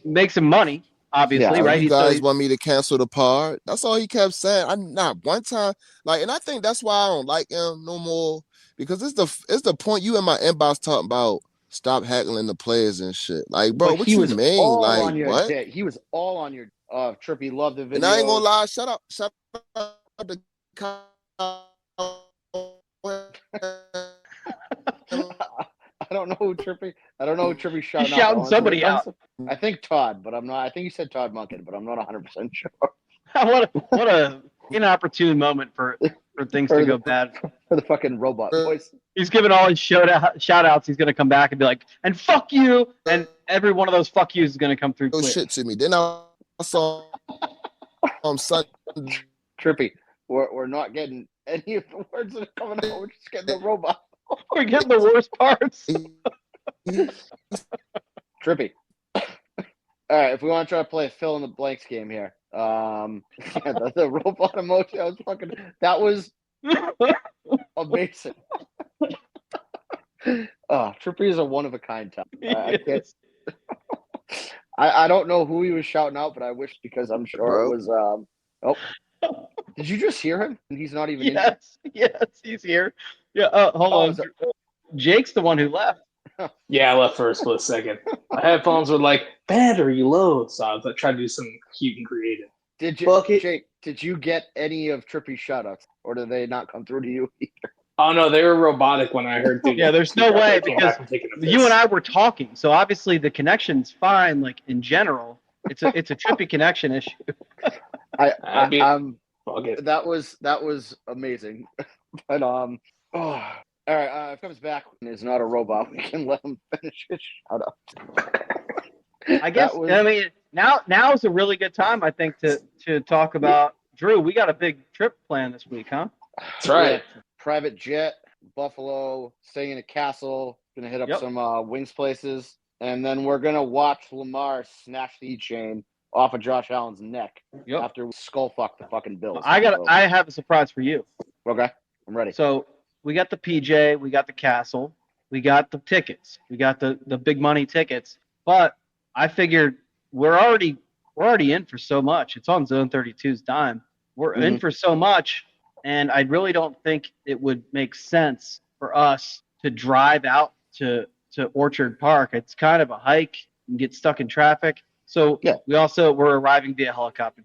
makes him money. Obviously, right? You guys want me to cancel the pod? That's all he kept saying. I'm not one time and I think that's why I don't like him no more because it's the point you in my inbox talking about. Stop heckling the players and shit. Like, bro, what you mean? Like, what? Day. He was all on your Trippy loved the video. And I ain't gonna lie, shut up the I don't know who Trippy shouting He's shouting somebody out. I think Todd, but I'm not. I think he said Todd Monken, but I'm not 100% sure. what a inopportune moment for things to go bad. For the fucking robot voice. He's giving all his shout outs. He's going to come back and be like, and fuck you. And every one of those fuck yous is going to come through. Oh, shit to me. Then I saw Sunday. Trippy, we're not getting any of the words that are coming out. We're just getting the robot. We're getting the worst parts. Trippy. All right, if we want to try to play a fill in the blanks game here. The robot emoji, that was amazing. Trippy is a one of a kind type. I can't. I don't know who he was shouting out, but I wish because I'm sure it was. Did you just hear him? He's not even. Yes, he's here. Yeah. Hold on. Jake's the one who left. Yeah, I left for a split second. My headphones were like battery low, so I was trying to do some cute and creative. Jake, did you get any of Trippy's shoutouts, or did they not come through to you either? Oh no, they were robotic when I heard. Yeah, there's no way because you and I were talking, so obviously the connection's fine. Like in general, it's a Trippy connection issue. That was amazing, but All right, if comes back and is not a robot, we can let him finish his shout out. I guess I mean now is a really good time, I think, to talk about Drew. We got a big trip planned this week, huh? That's right. Private jet, Buffalo, staying in a castle, gonna hit up some wings places, and then we're gonna watch Lamar snatch the chain off of Josh Allen's neck after we skull fuck the fucking Bills. I have a surprise for you. Okay, I'm ready. So we got the PJ, we got the castle, we got the tickets, we got the big money tickets, but I figured we're already in for so much. It's on Zone 32's dime. We're in for so much, and I really don't think it would make sense for us to drive out to Orchard Park. It's kind of a hike and get stuck in traffic. So we're arriving via helicopter.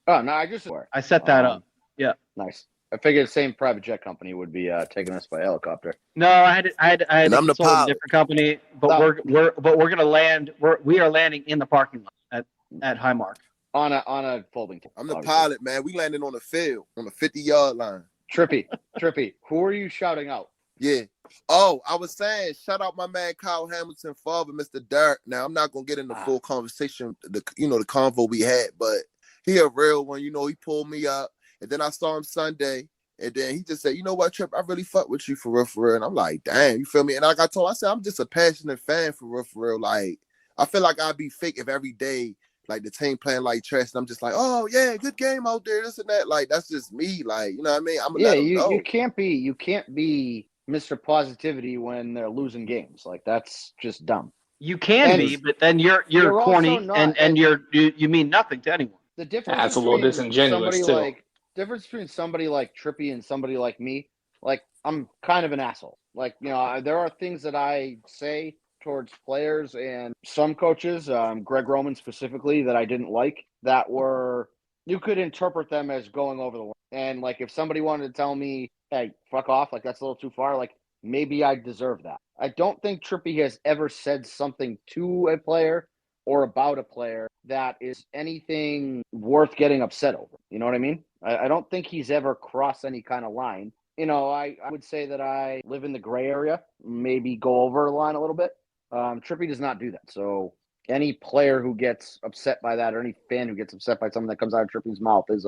Oh no, I set that up. Yeah. Nice. I figured the same private jet company would be taking us by helicopter. No, I had and I'm the pilot. A different company, but we're gonna land. We are landing in the parking lot at Highmark on a folding. I'm the pilot, man. We landed on the field on the 50-yard line. Trippy. Who are you shouting out? Yeah. Oh, I was saying, shout out my man Kyle Hamilton, father, Mr. Derek. Now I'm not gonna get into full conversation, the convo we had, but he a real one. He pulled me up. And then I saw him Sunday, and then he just said, "You know what, Trip? I really fuck with you for real." And I'm like, "Damn, you feel me?" And like I said, I'm just a passionate fan for real. Like, I feel like I'd be fake if every day, like, the team playing like trash, and I'm just like, "Oh yeah, good game out there, this and that." Like, that's just me. Like, you know what I mean? You can't be Mr. Positivity when they're losing games. Like, that's just dumb. You can be, but then you're corny and you mean nothing to anyone. The difference that's a little disingenuous too. Difference between somebody like Trippy and somebody like me, like, I'm kind of an asshole. Like, there are things that I say towards players and some coaches, Greg Roman specifically, that I didn't like, that were, you could interpret them as going over the line. And like, if somebody wanted to tell me, hey, fuck off, like, that's a little too far, like, maybe I deserve that. I don't think Trippy has ever said something to a player or about a player that is anything worth getting upset over. You know what I mean? I don't think he's ever crossed any kind of line. I would say that I live in the gray area, maybe go over a line a little bit. Trippy does not do that. So any player who gets upset by that, or any fan who gets upset by something that comes out of Trippy's mouth, is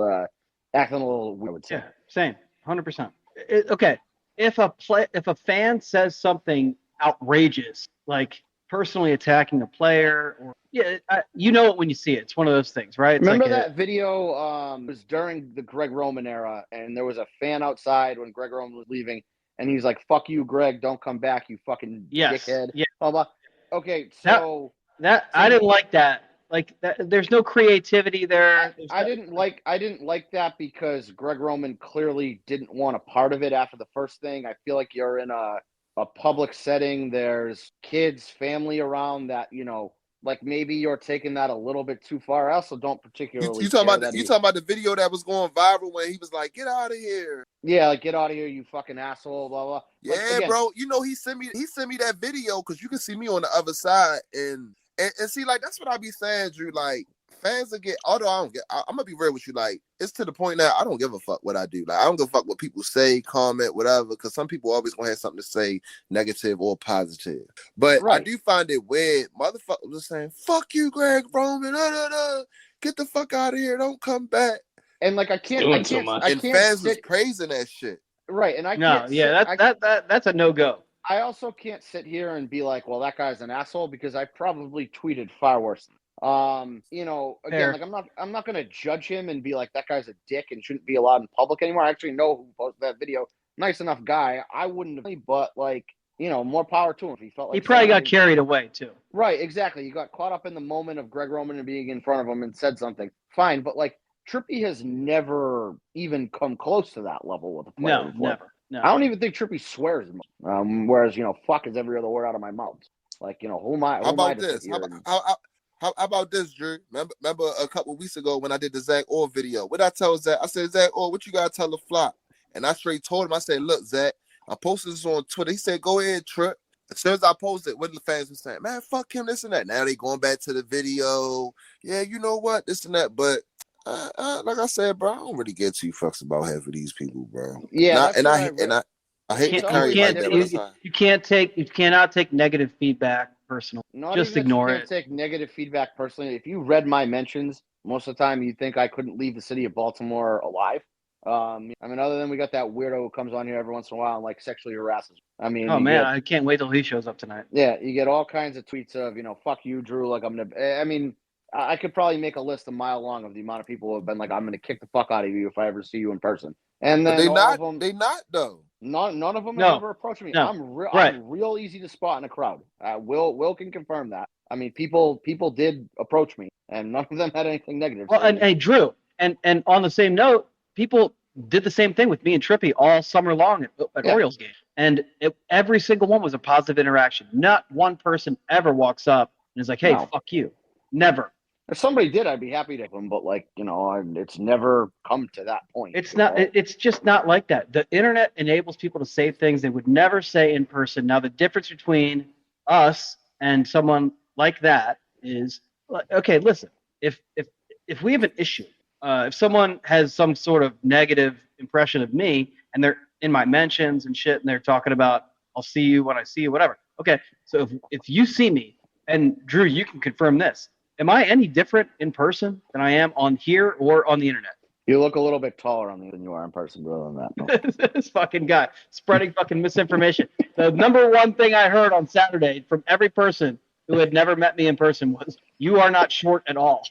acting a little weird, I would say. Yeah, same, 100%. Okay, if a fan says something outrageous, like personally attacking a player, or you know it when you see it. It's one of those things, right? It's Remember that video was during the Greg Roman era, and there was a fan outside when Greg Roman was leaving, and he's like, "Fuck you, Greg, don't come back, you fucking dickhead." Yeah. Blah, blah. Okay, so I didn't like that. Like that, there's no creativity there. I didn't like that because Greg Roman clearly didn't want a part of it after the first thing. I feel like you're in a public setting. There's kids, family around that, like, maybe you're taking that a little bit too far. I also don't particularly. You talking about the video that was going viral when he was like, "Get out of here." Yeah, like, "Get out of here, you fucking asshole." Blah blah. Yeah, like, again, bro. He sent me that video because you can see me on the other side and see, like, that's what I be saying, Drew. Like, fans will get. Although I'm gonna be real with you. Like, it's to the point now I don't give a fuck what I do. Like, I don't give a fuck what people say, comment, whatever. Because some people always gonna have something to say, negative or positive. But I do find it weird. Motherfuckers are saying, "Fuck you, Greg Roman. Get the fuck out of here. Don't come back." And like, I can't. And fans was praising that shit. Right, and that's a no go. I also can't sit here and be like, "Well, that guy's an asshole," because I probably tweeted far worse. Again, like, I'm not gonna judge him and be like, that guy's a dick and shouldn't be allowed in public anymore. I actually know who posted that video. Nice enough guy. I wouldn't have, but like, more power to him if he felt like he probably got carried away too. Right, exactly. You got caught up in the moment of Greg Roman and being in front of him and said something. Fine, but like, Trippy has never even come close to that level with a player. No, never. No. I don't even think Trippy swears as much. Whereas, fuck is every other word out of my mouth. Like, who am I? How about this? How about this, Drew? Remember a couple weeks ago when I did the Zach Orr video? What I tell Zach? I said, "Zach Orr, what you gotta tell the flock?" And I straight told him, I said, "Look, Zach, I posted this on Twitter." He said, "Go ahead, Trip." As soon as I posted, what the fans were saying, "Man, fuck him, this and that." Now they going back to the video. Yeah, you know what? This and that. But like I said, bro, I don't really get two fucks about half of these people, bro. Yeah, I hate You to carry can't, like that, you, but you, you can't take, you cannot take negative feedback personal. Not Just even ignore if you can't it. take negative feedback personally. If you read my mentions, most of the time you think I couldn't leave the city of Baltimore alive. I mean, other than we got that weirdo who comes on here every once in a while and like sexually harasses. I mean, Oh man, I can't wait till he shows up tonight. Yeah, you get all kinds of tweets of, fuck you, Drew. Like, I mean, I could probably make a list a mile long of the amount of people who have been like, I'm going to kick the fuck out of you if I ever see you in person. And then but they not though. none of them No. have ever approached me. No. I'm Right. real easy to spot in a crowd. Will can confirm that. I mean, people did approach me, and none of them had anything negative. Well, and hey, Drew, and on the same note, people did the same thing with me and Trippy all summer long at Orioles games, and every single one was a positive interaction. Not one person ever walks up and is like, "Hey, fuck you." Never. If somebody did, I'd be happy to them, but it's never come to that point. It's not. It's just not like that. The internet enables people to say things they would never say in person. Now, the difference between us and someone like that is, okay, listen. If we have an issue, if someone has some sort of negative impression of me and they're in my mentions and shit, and they're talking about, I'll see you when I see you, whatever. Okay, so if you see me, and Drew, you can confirm this. Am I any different in person than I am on here or on the internet? You look a little bit taller than you are in person, other than that. No. This fucking guy spreading fucking misinformation. The number one thing I heard on Saturday from every person who had never met me in person was, "You are not short at all."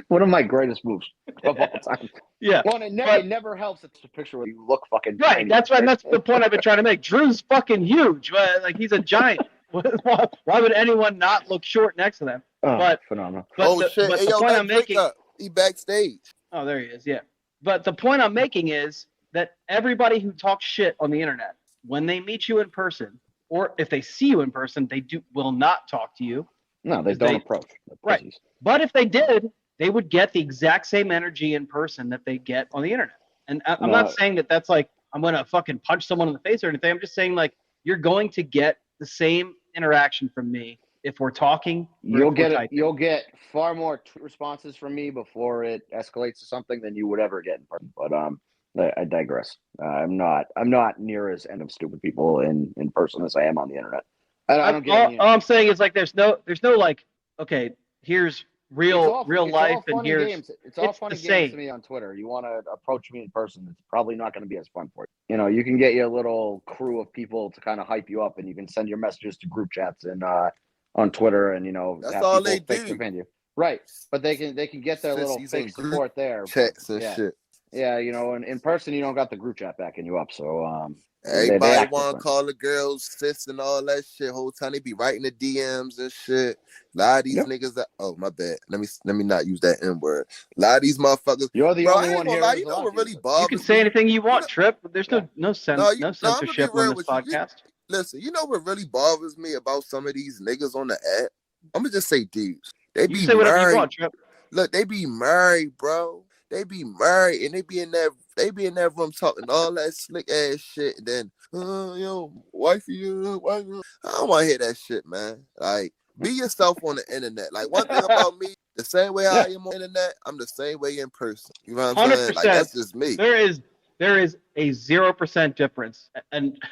One of my greatest moves of all time. Yeah. Well, it never helps. It's a picture where you look fucking right. tiny. That's right. That's the point I've been trying to make. Drew's fucking huge. Like, he's a giant. Why would anyone not look short next to them? Oh, phenomenal. Shit. Hey, the point I'm making, he backstage. Oh, there he is. Yeah. But the point I'm making is that everybody who talks shit on the internet, when they meet you in person, or if they see you in person, will not talk to you. No, they don't approach. Right. But if they did, they would get the exact same energy in person that they get on the internet. And I'm not saying that that's like, I'm going to fucking punch someone in the face or anything. I'm just saying, like, you're going to get the same interaction from me if we're talking. You'll get far more responses from me before it escalates to something than you would ever get in person. But I digress. I'm not near as end of stupid people in person as I am on the internet. I don't get all I'm saying is, like, there's no like, okay, here's real life, and here's games. It's all fun and games to me on Twitter. You want to approach me in person, it's probably not going to be as fun for you. You can get your little crew of people to kind of hype you up, and you can send your messages to group chats and on Twitter, and that's all they do. Right, but they can get their little fake support there. Chats and shit. Yeah, and in person you don't got the group chat backing you up. So everybody want to call the girls sis and all that shit. Whole time they be writing the DMs and shit. A lot of these niggas that, oh my bad. Let me not use that N word. A lot of these motherfuckers. You're the only one here. You know what really bothers me? You can say anything you want, Trip. There's no censorship on this podcast. Listen, you know what really bothers me about some of these niggas on the app? I'm gonna just say dudes. They be say whatever you want, Trip. Look, they be married, bro. They be married and they be in that room talking all that slick ass shit. And then, wifey, I don't want to hear that shit, man. Like, be yourself on the internet. Like, one thing about me, the same way I am on the internet, I'm the same way in person. You know what I'm 100%. Saying? Like, that's just me. There is a 0% difference, and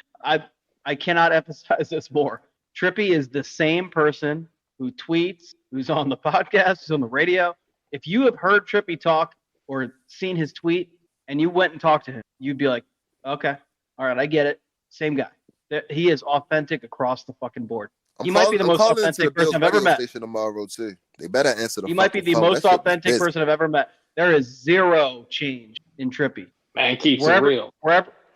I cannot emphasize this more. Trippy is the same person who tweets, who's on the podcast, who's on the radio. If you have heard Trippy talk or seen his tweet and you went and talked to him, you'd be like, okay, all right, I get it. Same guy. He is authentic across the fucking board. He might be the most authentic person I've ever met. Tomorrow too. They better answer the phone. He might be the most authentic person I've ever met. There is zero change in Trippy. Man, keeps it real.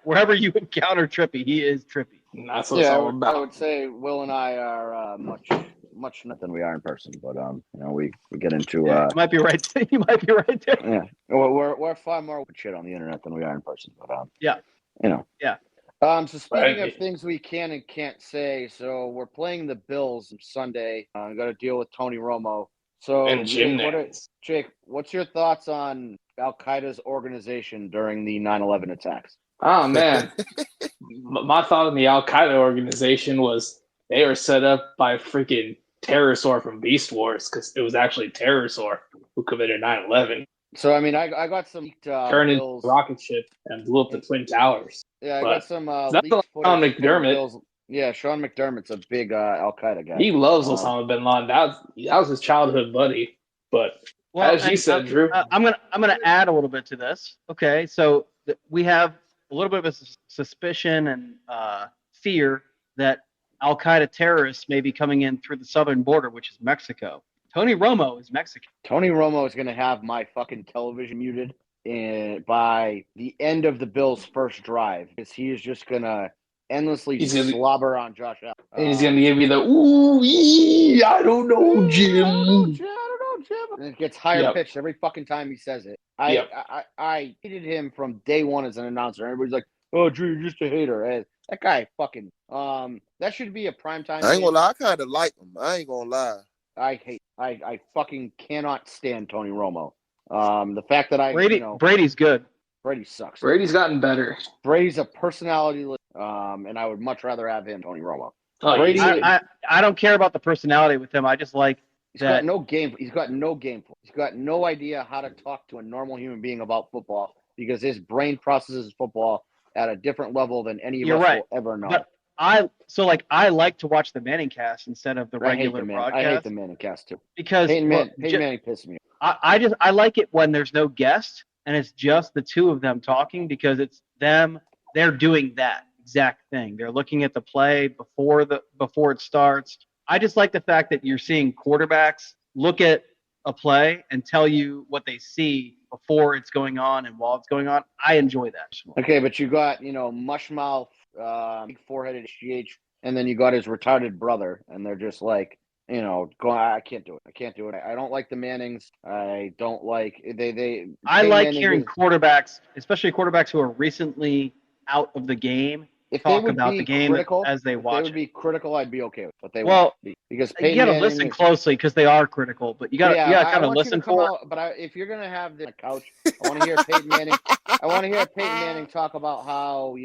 Wherever you encounter Trippy, he is Trippy. That's what it's all about. I would say Will and I are much than we are in person, but we get into you might be right. You might be right there. Yeah, we're far more shit on the internet than we are in person, but yeah. So speaking of things we can and can't say, so we're playing the Bills Sunday. Got to deal with Tony Romo. So Jake, what's your thoughts on Al Qaeda's organization during the 9/11 attacks? Oh man, my thought on the Al Qaeda organization was they were set up by freaking Pterosaur from Beast Wars, because it was actually Pterosaur who committed 9/11. So I mean, I got some leaked, turned into Bills a rocket ship and blew up the Twin Towers. Yeah, I But got some that's leaked Sean footage. McDermott. Bills. Yeah, Sean McDermott's a big Al Qaeda guy. He loves Osama bin Laden. That was his childhood buddy. But as you said, Drew, I'm gonna add a little bit to this. Okay, so we have a little bit of a suspicion and fear that Al Qaeda terrorists may be coming in through the southern border, which is Mexico. Tony Romo is Mexican. Tony Romo is going to have my fucking television muted by the end of the Bills' first drive, because he is just going to endlessly slobber on Josh Allen. And he's going to give you the, ooh, I don't know, Jim. I don't know, Jim. And it gets higher pitched every fucking time he says it. I hated him from day one as an announcer. Everybody's like, oh, Drew, you're just a hater. Hey, that guy fucking, that should be a primetime I ain't gonna lie, I kind of like him. I ain't gonna lie. I fucking cannot stand Tony Romo. The fact that Brady's good. Brady sucks. Brady's gotten better. Brady's a personality, and I would much rather have him, Tony Romo. Oh, Brady, I don't care about the personality with him. I just like he's got no game. He's got no game. He's got no idea how to talk to a normal human being about football, because his brain processes football at a different level than any of us will ever know. But I like to watch the Manning cast instead of the regular broadcast. I hate the Manning cast too. Because Peyton Manning pisses me off. I like it when there's no guest and it's just the two of them talking, because it's them. They're doing that exact thing. They're looking at the play before it starts. I just like the fact that you're seeing quarterbacks look at a play and tell you what they see before it's going on and while it's going on. I enjoy that. Okay, but you got, mushmouth, big four-headed GH, and then you got his retarded brother, and they're just like, I can't do it. I don't like the Mannings. I don't like they. I like hearing quarterbacks, especially quarterbacks who are recently out of the game, talk about the game as they watch. If they would be critical, I'd be okay with it, but they won't be, because you got to listen closely, because they are critical. But you got to kind of listen for. If you're gonna have the couch, I want to hear Peyton Manning. I want to hear Peyton Manning talk about how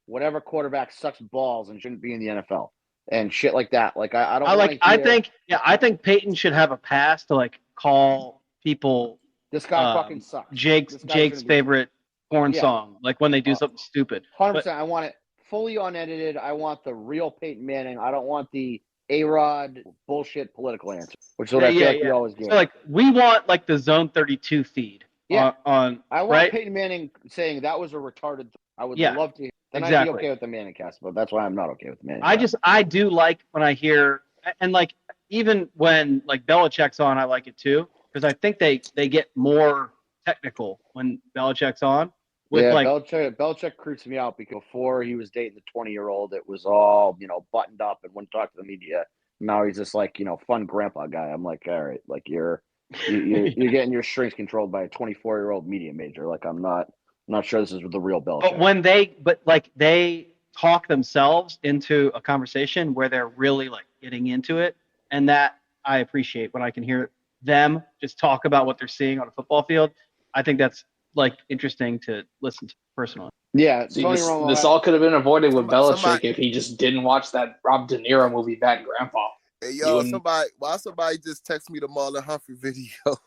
whatever quarterback sucks balls and shouldn't be in the NFL and shit like that. Like I don't. I think Peyton should have a pass to call people. This guy fucking sucks. Jake's favorite porn song, like when they do something stupid. 100%. I want it fully unedited. I want the real Peyton Manning. I don't want the A-Rod bullshit political answer, which is what I feel like we always get. So we want the Zone 32 feed. Yeah. I want Peyton Manning saying that was a retarded. I would love to hear. Then I'd be okay with the Manning cast, but that's why I'm not okay with the Manning cast. I do like when I hear, and even when Belichick's on, I like it too, because I think they get more technical when Belichick's on. Belichick creeps me out, because before he was dating the 20-year-old, it was all buttoned up and wouldn't talk to the media. Now he's just fun grandpa guy. I'm like, all right, you're getting your strings controlled by a 24-year-old media major. I'm not sure this is the real Belichick. But they talk themselves into a conversation where they're really getting into it, and that I appreciate when I can hear them just talk about what they're seeing on a football field. I think that's interesting to listen to personally. Yeah, this all could have been avoided with Belichick if he just didn't watch that Rob De Niro movie, Bad Grandpa. Hey, somebody just text me the Marlon Humphrey video.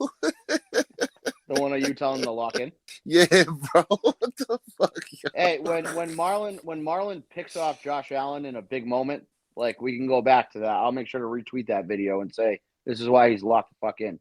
The one of you telling him to lock in? Yeah, bro. What the fuck? Yo? Hey, when Marlon picks off Josh Allen in a big moment, we can go back to that. I'll make sure to retweet that video and say this is why he's locked the fuck in.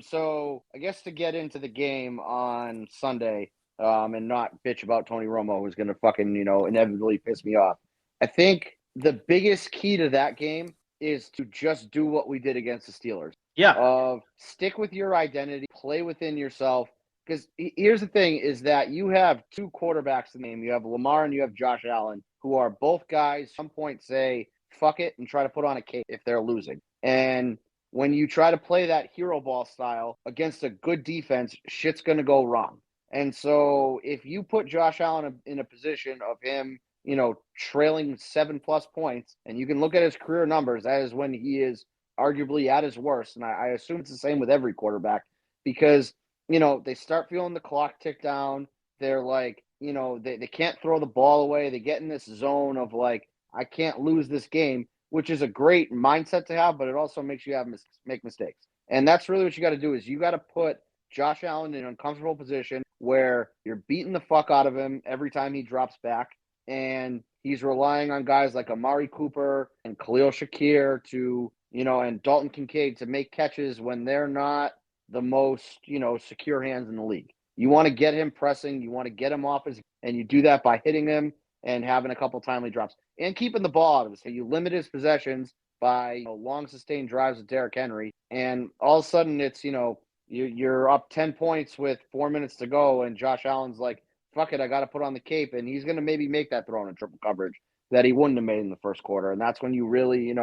So I guess to get into the game on Sunday, and not bitch about Tony Romo, who's going to fucking, inevitably piss me off. I think the biggest key to that game is to just do what we did against the Steelers. Yeah. Stick with your identity, play within yourself. Because here's the thing is that you have two quarterbacks in the game. You have Lamar and you have Josh Allen, who are both guys at some point say, fuck it, and try to put on a cape if they're losing. And when you try to play that hero ball style against a good defense, shit's going to go wrong. And so if you put Josh Allen in a position of him, trailing 7+ points, and you can look at his career numbers, that is when he is arguably at his worst. And I assume it's the same with every quarterback, because, they start feeling the clock tick down. They're they can't throw the ball away. They get in this zone of I can't lose this game, which is a great mindset to have, but it also makes you make mistakes. And that's really what you got to do is you got to put Josh Allen in an uncomfortable position where you're beating the fuck out of him every time he drops back, and he's relying on guys like Amari Cooper and Khalil Shakir to, and Dalton Kincaid to make catches when they're not the most, secure hands in the league. You want to get him pressing, you want to get him off and you do that by hitting him and having a couple timely drops and keeping the ball out of his hand. You limit his possessions by long sustained drives with Derrick Henry, and all of a sudden it's you're up 10 points with 4 minutes to go, and Josh Allen's like, fuck it, I got to put on the cape, and he's going to maybe make that throw in triple coverage that he wouldn't have made in the first quarter, and that's when you really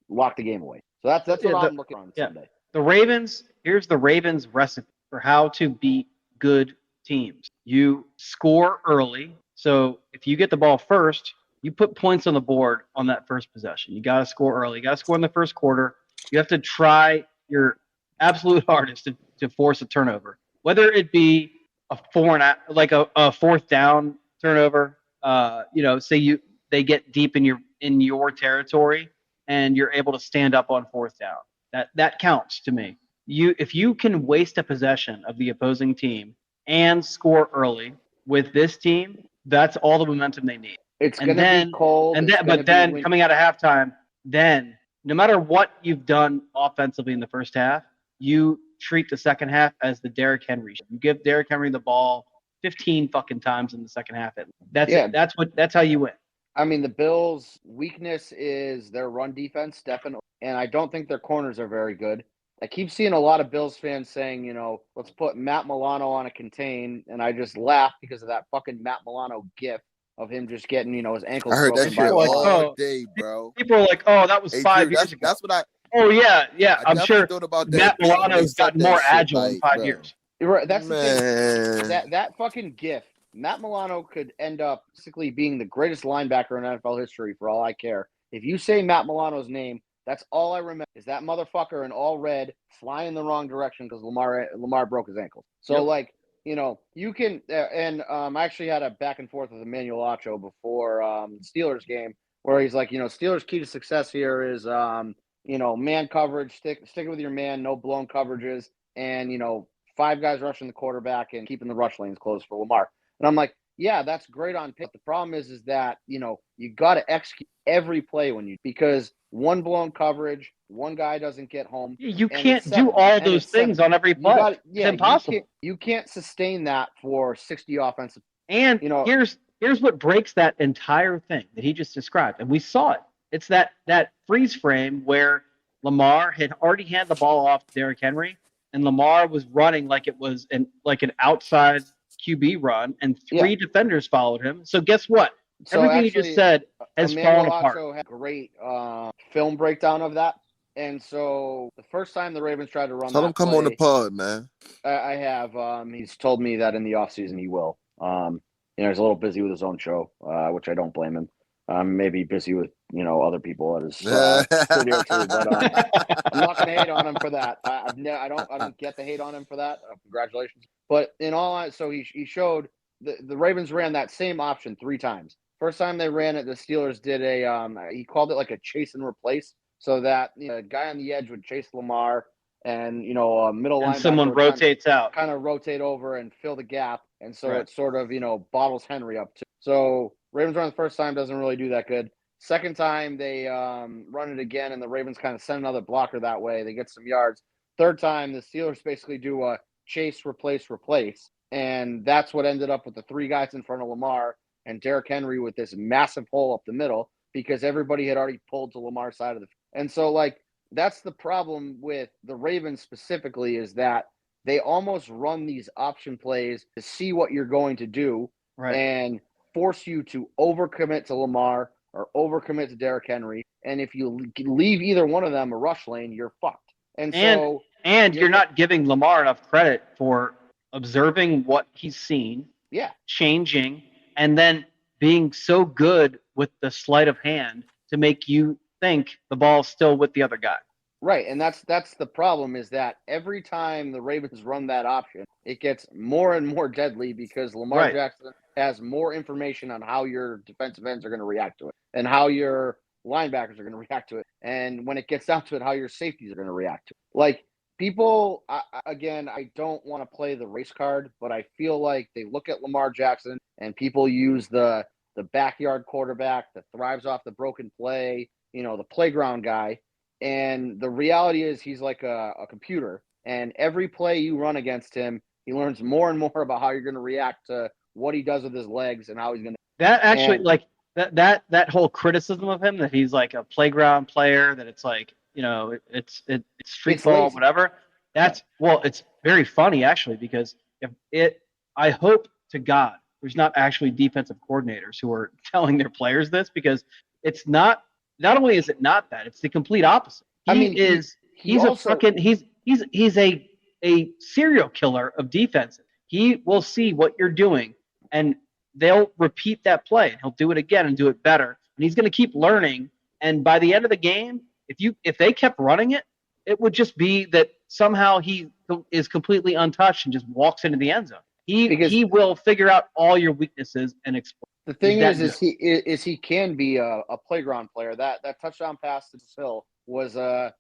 lock the game away. So that's what I'm looking on Sunday. The Ravens, here's the Ravens recipe for how to beat good teams. You score early. So if you get the ball first, you put points on the board on that first possession. You got to score early. You got to score in the first quarter. You have to try your absolute hardest to force a turnover, whether it be a fourth down turnover. Say they get deep in your territory and you're able to stand up on fourth down. That counts to me. If you can waste a possession of the opposing team and score early with this team, that's all the momentum they need. It's going to be cold. But then coming out of halftime, then no matter what you've done offensively in the first half, you treat the second half as the Derrick Henry show. You give Derrick Henry the ball 15 fucking times in the second half. That's how you win. I mean, the Bills' weakness is their run defense, definitely, and I don't think their corners are very good. I keep seeing a lot of Bills fans saying, let's put Matt Milano on a contain, and I just laugh because of that fucking Matt Milano gif of him just getting, his ankles. I heard that shit all day, bro. People are like, "Oh, that was 5 years ago." That's what I. Oh yeah. I'm sure about Matt Milano's gotten more agile in 5 years. Right, that's the thing. That fucking gif. Matt Milano could end up basically being the greatest linebacker in NFL history for all I care. If you say Matt Milano's name, that's all I remember is that motherfucker in all red flying the wrong direction because Lamar broke his ankle. So you can I actually had a back and forth with Emmanuel Acho before Steelers game where he's like, Steelers' key to success here is man coverage, sticking with your man, no blown coverages, and 5 guys rushing the quarterback and keeping the rush lanes closed for Lamar. And I'm like, yeah, that's great on paper. The problem is that, you got to execute every play because one blown coverage, one guy doesn't get home. You can't do all those things on every play. It's impossible. You can't sustain that for 60 offensive. And here's what breaks that entire thing that he just described. And we saw it. It's that freeze frame where Lamar had already handed the ball off to Derrick Henry, and Lamar was running like it was an outside QB run, and 3 defenders followed him. So guess what? Everything you just said has fallen apart. Emmanuel Acho had a great film breakdown of that. And so the first time the Ravens tried to run Tell him come on the pod, man. I have. He's told me that in the offseason he will. He's a little busy with his own show, which I don't blame him. Maybe busy with, other people at his studio too. But I'm not going to hate on him for that. I don't get the hate on him for that. Congratulations. But in all honesty, so he showed the Ravens ran that same option 3 times. First time they ran it, the Steelers did he called it like a chase and replace, so that a guy on the edge would chase Lamar, and a middle linebacker someone rotates out, kind of rotate over and fill the gap, and so it sort of bottles Henry up too. So Ravens run the first time, doesn't really do that good. Second time they run it again, and the Ravens kind of send another blocker that way. They get some yards. Third time the Steelers basically do a chase, replace, and that's what ended up with the 3 guys in front of Lamar and Derrick Henry with this massive hole up the middle because everybody had already pulled to Lamar's side of the field. And so that's the problem with the Ravens specifically, is that they almost run these option plays to see what you're going to do and force you to overcommit to Lamar or overcommit to Derrick Henry. And if you leave either one of them a rush lane, you're fucked. And you're not giving Lamar enough credit for observing what he's seen, changing, and then being so good with the sleight of hand to make you think the ball's still with the other guy. Right, and that's the problem, is that every time the Ravens run that option, it gets more and more deadly because Lamar Jackson has more information on how your defensive ends are going to react to it and how your linebackers are going to react to it. And when it gets down to it, how your safeties are going to react to it. people, again, I don't want to play the race card, but I feel like they look at Lamar Jackson and people use the backyard quarterback that thrives off the broken play, the playground guy. And the reality is he's like a computer. And every play you run against him, he learns more and more about how you're going to react to what he does with his legs and how he's going to. That actually, like that whole criticism of him that he's like a playground player, that it's like it's street ball, lazy. Whatever. It's very funny actually, because I hope to God there's not actually defensive coordinators who are telling their players this, because it's not. Not only is it not that, it's the complete opposite. He's a serial killer of defense. He will see what you're doing, and they'll repeat that play, and he'll do it again and do it better. And he's going to keep learning. And by the end of the game, if they kept running it, it would just be that somehow he is completely untouched and just walks into the end zone. He will figure out all your weaknesses and exploit. The thing is he can be a playground player. That touchdown pass to Hill was a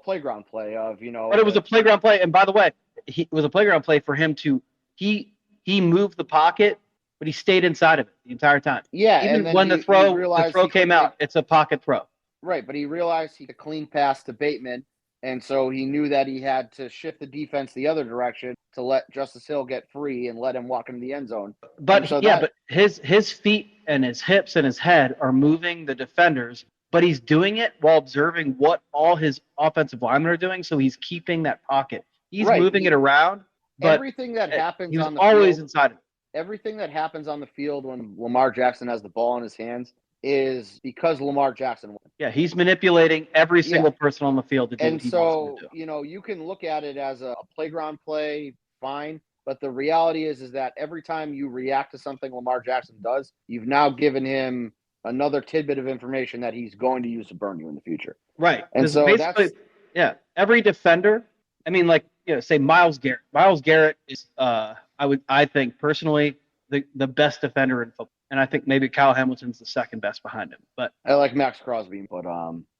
playground play of. But it was a playground play, and by the way, it was a playground play for him to he moved the pocket, but he stayed inside of it the entire time. Yeah, even when the throw came out, it's a pocket throw. Right, but he realized he could clean pass to Bateman, and so he knew that he had to shift the defense the other direction to let Justice Hill get free and let him walk into the end zone. But but his feet and his hips and his head are moving the defenders, but he's doing it while observing what all his offensive linemen are doing, so he's keeping that pocket. He's moving it around, but everything that happens on the always field, inside of it. Everything that happens on the field when Lamar Jackson has the ball in his hands is because Lamar Jackson won. Yeah, he's manipulating every single person on the field to do and what he so, wants to do. You can look at it as a playground play, fine, but the reality is that every time you react to something Lamar Jackson does, you've now given him another tidbit of information that he's going to use to burn you in the future. Right. And so basically, every defender, say Myles Garrett. Myles Garrett is, I think personally, the best defender in football. And I think maybe Kyle Hamilton's the second best behind him. But I like Max Crosby, but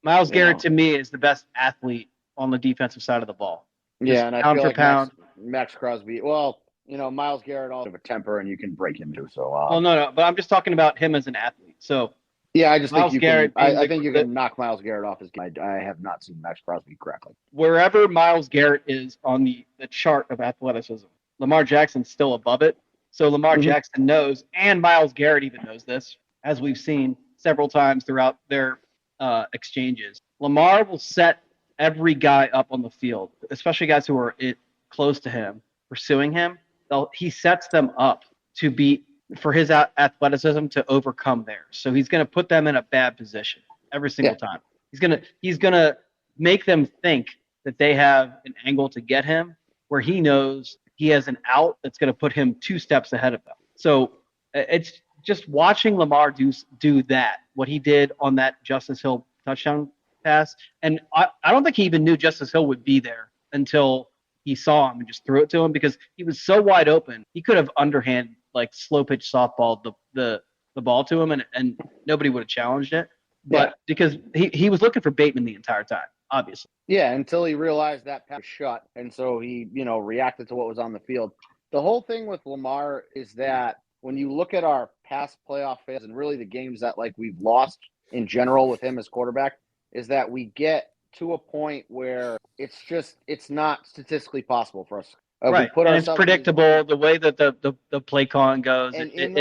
Myles Garrett to me is the best athlete on the defensive side of the ball. Yeah, and I pound feel for like pound. Max Crosby. Well, Myles Garrett also have a temper, and you can break him too. So. No, but I'm just talking about him as an athlete. So. Yeah, I just Myles think Garrett. I think you can knock Myles Garrett off his game. I have not seen Max Crosby correctly. Wherever Myles Garrett is on the chart of athleticism, Lamar Jackson's still above it. So Lamar Jackson knows, and Myles Garrett even knows this, as we've seen several times throughout their exchanges. Lamar will set every guy up on the field, especially guys who are close to him, pursuing him. He sets them up for his athleticism to overcome theirs. So he's going to put them in a bad position every single time. He's gonna make them think that they have an angle to get him, where he knows he has an out that's going to put him 2 steps ahead of them. So it's just watching Lamar do that, what he did on that Justice Hill touchdown pass. And I don't think he even knew Justice Hill would be there until he saw him and just threw it to him, because he was so wide open. He could have underhand, like slow pitch softball the ball to him, and nobody would have challenged it. But because he was looking for Bateman the entire time, obviously. Yeah, until he realized that pass was shut, and so he, reacted to what was on the field. The whole thing with Lamar is that when you look at our past playoff fails and really the games that we've lost in general with him as quarterback, is that we get to a point where it's not statistically possible for us. Right, and it's predictable the way that the play calling goes. And in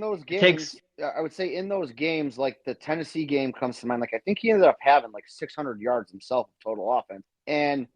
those games, I would say in those games, like the Tennessee game comes to mind. I think he ended up having 600 yards himself of total offense. And,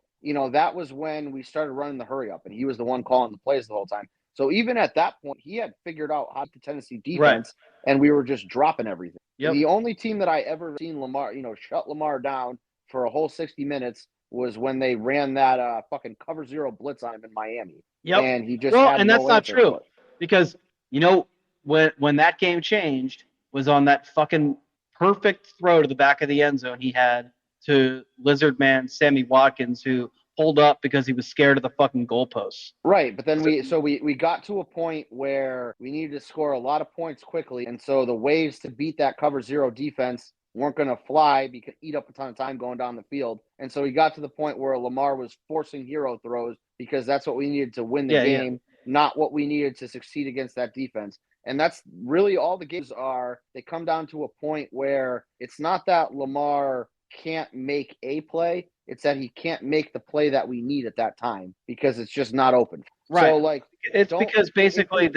that was when we started running the hurry up, and he was the one calling the plays the whole time. So even at that point, he had figured out how to Tennessee defense, and we were just dropping everything. Yep. The only team that I ever seen Lamar, shut Lamar down for a whole 60 minutes was when they ran that fucking cover 0 blitz on him in Miami. Yep. And he just and that's not true, because when that game changed was on that fucking perfect throw to the back of the end zone he had to Lizard Man Sammy Watkins, who pulled up because he was scared of the fucking goalposts. Right, but then we got to a point where we needed to score a lot of points quickly, and so the ways to beat that cover 0 defense weren't going to fly because eat up a ton of time going down the field. And so he got to the point where Lamar was forcing hero throws because that's what we needed to win the game, not what we needed to succeed against that defense. And that's really all the games are. They come down to a point where it's not that Lamar can't make a play. It's that he can't make the play that we need at that time because it's just not open. Right. So, like, it's because basically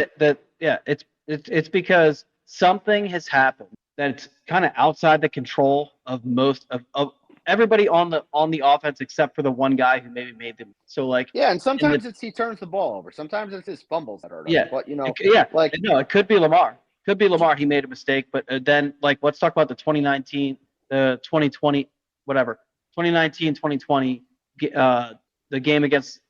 it's because something has happened that's kind of outside the control of most of everybody on the offense except for the one guy who maybe made them. So like and sometimes he turns the ball over. Sometimes it's his fumbles that hurt us. But it could be Lamar. Could be Lamar. He made a mistake, but then like let's talk about the 2019, the 2020, whatever 2019, 2020, the game against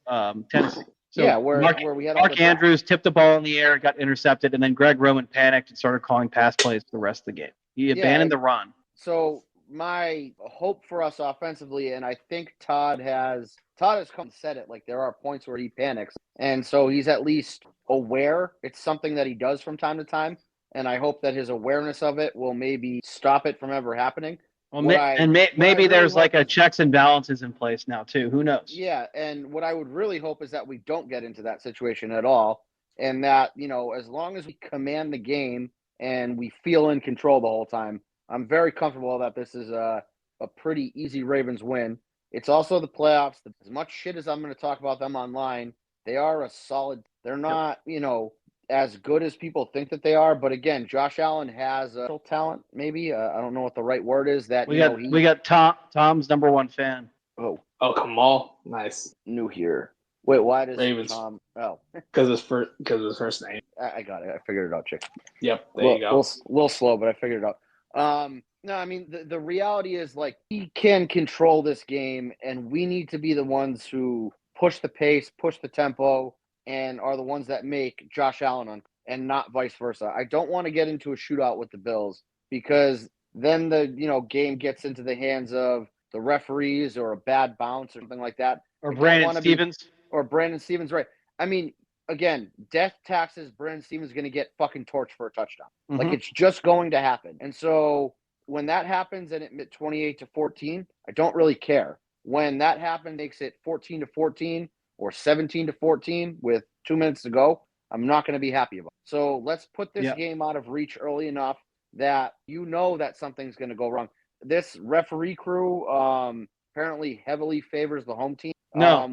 Tennessee. So where we had Mark Andrews tipped the ball in the air, got intercepted, and then Greg Roman panicked and started calling pass plays for the rest of the game. He abandoned the run. So my hope for us offensively, and I think Todd has come and said it, like there are points where he panics, and so he's at least aware. It's something that he does from time to time, and I hope that his awareness of it will maybe stop it from ever happening. Well, maybe there's like a checks and balances in place now too. Who knows? Yeah, and what I would really hope is that we don't get into that situation at all, and that as long as we command the game and we feel in control the whole time, I'm very comfortable that this is a pretty easy Ravens win. It's also the playoffs. As much shit as I'm going to talk about them online, they are a solid. They're not as good as people think that they are, but again, Josh Allen has talent. Maybe I don't know what the right word is. That we got Tom's number one fan. Oh, Kamal, nice. New here. Wait, why does Ravens. Tom? Oh, because his first name. I got it. I figured it out, chick. Yep, there you go. A little slow, but I figured it out. No, I mean the reality is like he can control this game, and we need to be the ones who push the pace, push the tempo, and are the ones that make Josh Allen on, and not vice versa. I don't want to get into a shootout with the Bills because then the game gets into the hands of the referees or a bad bounce or something like that. Or Brandon Stevens. Right. I mean, again, death taxes, Brandon Stevens is going to get fucking torched for a touchdown. Mm-hmm. Like it's just going to happen. And so when that happens and it 28-14, I don't really care. When that happens, makes it 14-14 or 17-14 with 2 minutes to go, I'm not going to be happy about it. So let's put this game out of reach early enough that that something's going to go wrong. This referee crew apparently heavily favors the home team. No,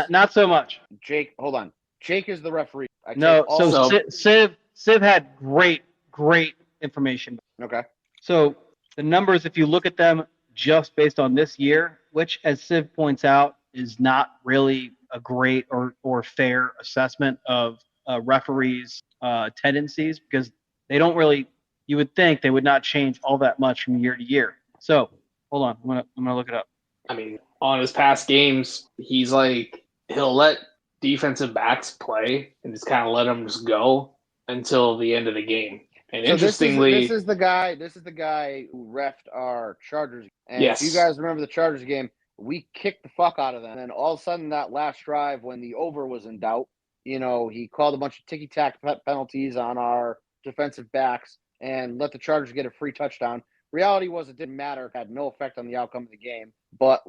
not so much. Jake, hold on. Jake is the referee. Civ had great information. Okay. So the numbers, if you look at them just based on this year, which as Civ points out is not really a great or fair assessment of referees' tendencies, because they don't really. You would think they would not change all that much from year to year. So hold on, I'm gonna look it up. I mean, on his past games, he's like he'll let defensive backs play and just kind of let them just go until the end of the game. And so interestingly, this is the guy who reffed our Chargers. And yes. If you guys remember the Chargers game, we kicked the fuck out of them. And all of a sudden, that last drive, when the over was in doubt, he called a bunch of ticky-tack penalties on our defensive backs and let the Chargers get a free touchdown. Reality was it didn't matter. It had no effect on the outcome of the game. But,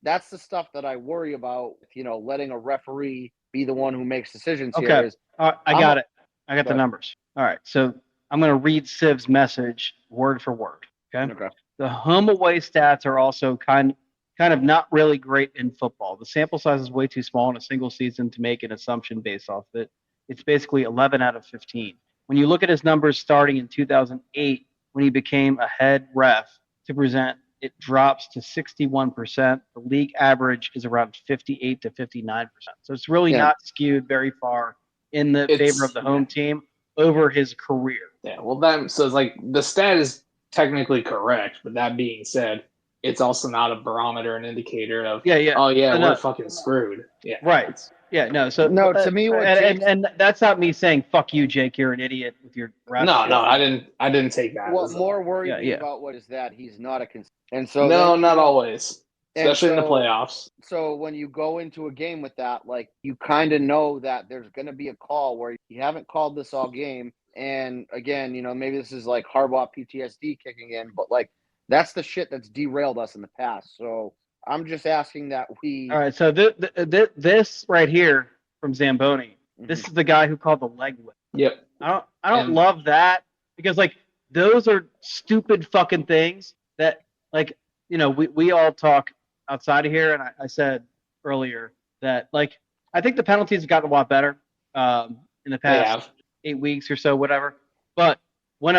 that's the stuff that I worry about, letting a referee be the one who makes decisions here. I got it. I got the numbers. All right. So I'm going to read Civ's message word for word. Okay. The home away stats are also kind of not really great in football. The sample size is way too small in a single season to make an assumption based off of it. It's basically 11 out of 15. When you look at his numbers starting in 2008, when he became a head ref to present, it drops to 61%. The league average is around 58 to 59%. So it's really not skewed very far in the favor of the home team over his career. Yeah, well, so it's like the stat is technically correct, but that being said, it's also not a barometer, an indicator of we're fucking screwed. Yeah, right. Yeah, no. So to me, and that's not me saying fuck you, Jake. You're an idiot with your. No, I didn't take that. What more worries me about what is that he's not a and so not always, especially in the playoffs. So when you go into a game with that, you kind of know that there's going to be a call where you haven't called this all game. And again, maybe this is like Harbaugh PTSD kicking in, but like that's the shit that's derailed us in the past. So I'm just asking that we. All right, so this right here from Zamboni, this is the guy who called the leg whip. Yep. I don't love that because like those are stupid fucking things that like we all talk outside of here, and I said earlier that like I think the penalties have gotten a lot better in the past 8 weeks or so, whatever. But when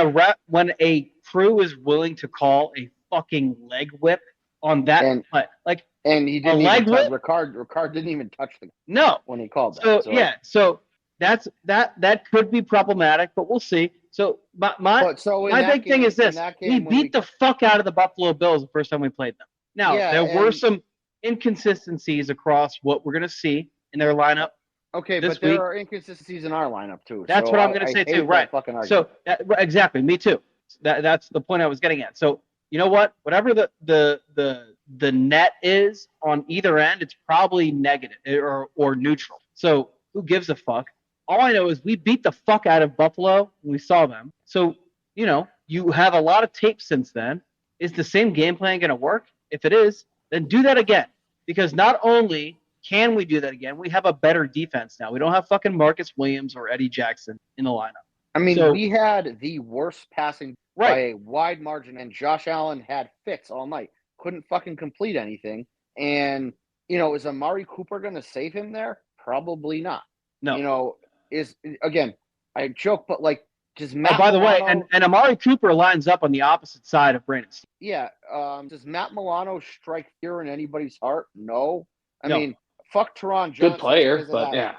a crew is willing to call a fucking leg whip on that play, like. And he didn't even touch Ricard didn't even touch the when he called that. So that could be problematic, but we'll see. So my big thing is this: we beat the fuck out of the Buffalo Bills the first time we played them. Now there were some inconsistencies across what we're gonna see in their lineup. Okay, but there are inconsistencies in our lineup too. That's what I'm gonna say too, right? So exactly, me too. That's the point I was getting at. So you know what? Whatever the net is on either end, it's probably negative or neutral. So who gives a fuck? All I know is we beat the fuck out of Buffalo when we saw them. So, you have a lot of tape since then. Is the same game plan going to work? If it is, then do that again. Because not only can we do that again, we have a better defense now. We don't have fucking Marcus Williams or Eddie Jackson in the lineup. I mean, we had the worst passing by a wide margin, and Josh Allen had fits all night. Couldn't fucking complete anything. And, is Amari Cooper going to save him there? Probably not. No. Again, I joke, but like, does Matt by the Milano, way, and Amari Cooper lines up on the opposite side of Brandon. Yeah. Does Matt Milano strike fear in anybody's heart? No. I mean, fuck Teron Johnson. Good player, but yeah.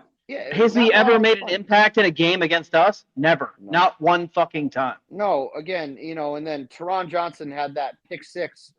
Has he ever made an impact in a game against us? Never. No. Not one fucking time. No, again, and then Teron Johnson had that pick six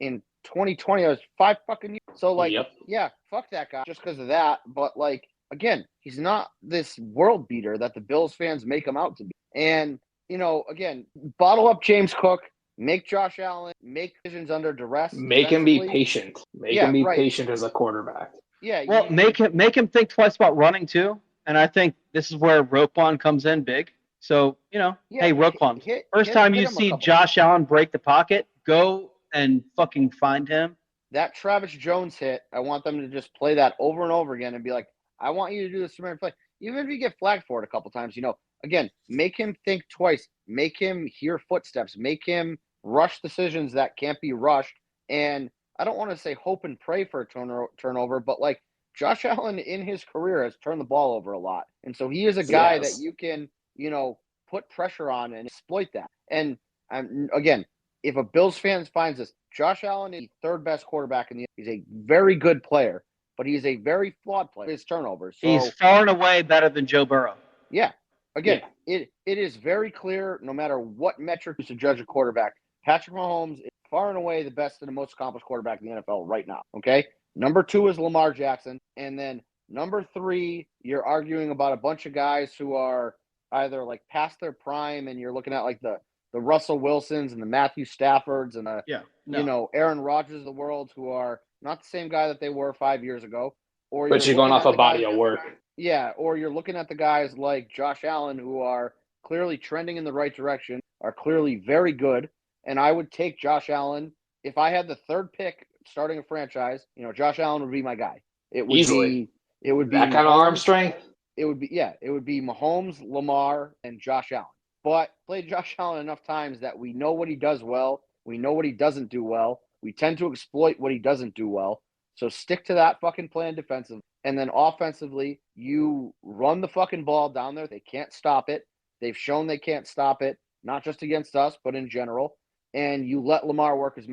in 2020. It was 5 fucking years. So, like, yeah, fuck that guy just because of that. But, like, again, he's not this world beater that the Bills fans make him out to be. And, again, bottle up James Cook, make Josh Allen, make decisions under duress. Make him be patient. Make him be patient as a quarterback. Yeah. Well, make him think twice about running too. And I think this is where Roquan comes in big. So, hey, Roquan, first time you see Josh Allen break the pocket, go and fucking find him. That Travis Jones hit, I want them to just play that over and over again and be like, I want you to do this play. Even if you get flagged for it a couple times, again, make him think twice. Make him hear footsteps. Make him rush decisions that can't be rushed. And I don't want to say hope and pray for a turnover, but like Josh Allen in his career has turned the ball over a lot. And so he is a guy that you can, put pressure on and exploit that. And again, if a Bills fan finds this, Josh Allen is the third best quarterback in the – he's a very good player, but he's a very flawed player. His turnovers. So, he's far and away better than Joe Burrow. Yeah. Again, it is very clear no matter what metric you should judge a quarterback, Patrick Mahomes is far and away the best and the most accomplished quarterback in the NFL right now, okay? Number 2 is Lamar Jackson. And then number 3, you're arguing about a bunch of guys who are either like past their prime and you're looking at like the Russell Wilsons and the Matthew Staffords and Aaron Rodgers of the world who are not the same guy that they were 5 years ago. But you're going off a body of work. Yeah, or you're looking at the guys like Josh Allen who are clearly trending in the right direction, are clearly very good. And I would take Josh Allen. If I had the 3rd pick starting a franchise, Josh Allen would be my guy. It would easily. It would be that kind of arm strength. It would be Mahomes, Lamar, and Josh Allen. But played Josh Allen enough times that we know what he does well. We know what he doesn't do well. We tend to exploit what he doesn't do well. So stick to that fucking plan defensively. And then offensively, you run the fucking ball down there. They can't stop it. They've shown they can't stop it, not just against us, but in general. And you let Lamar work his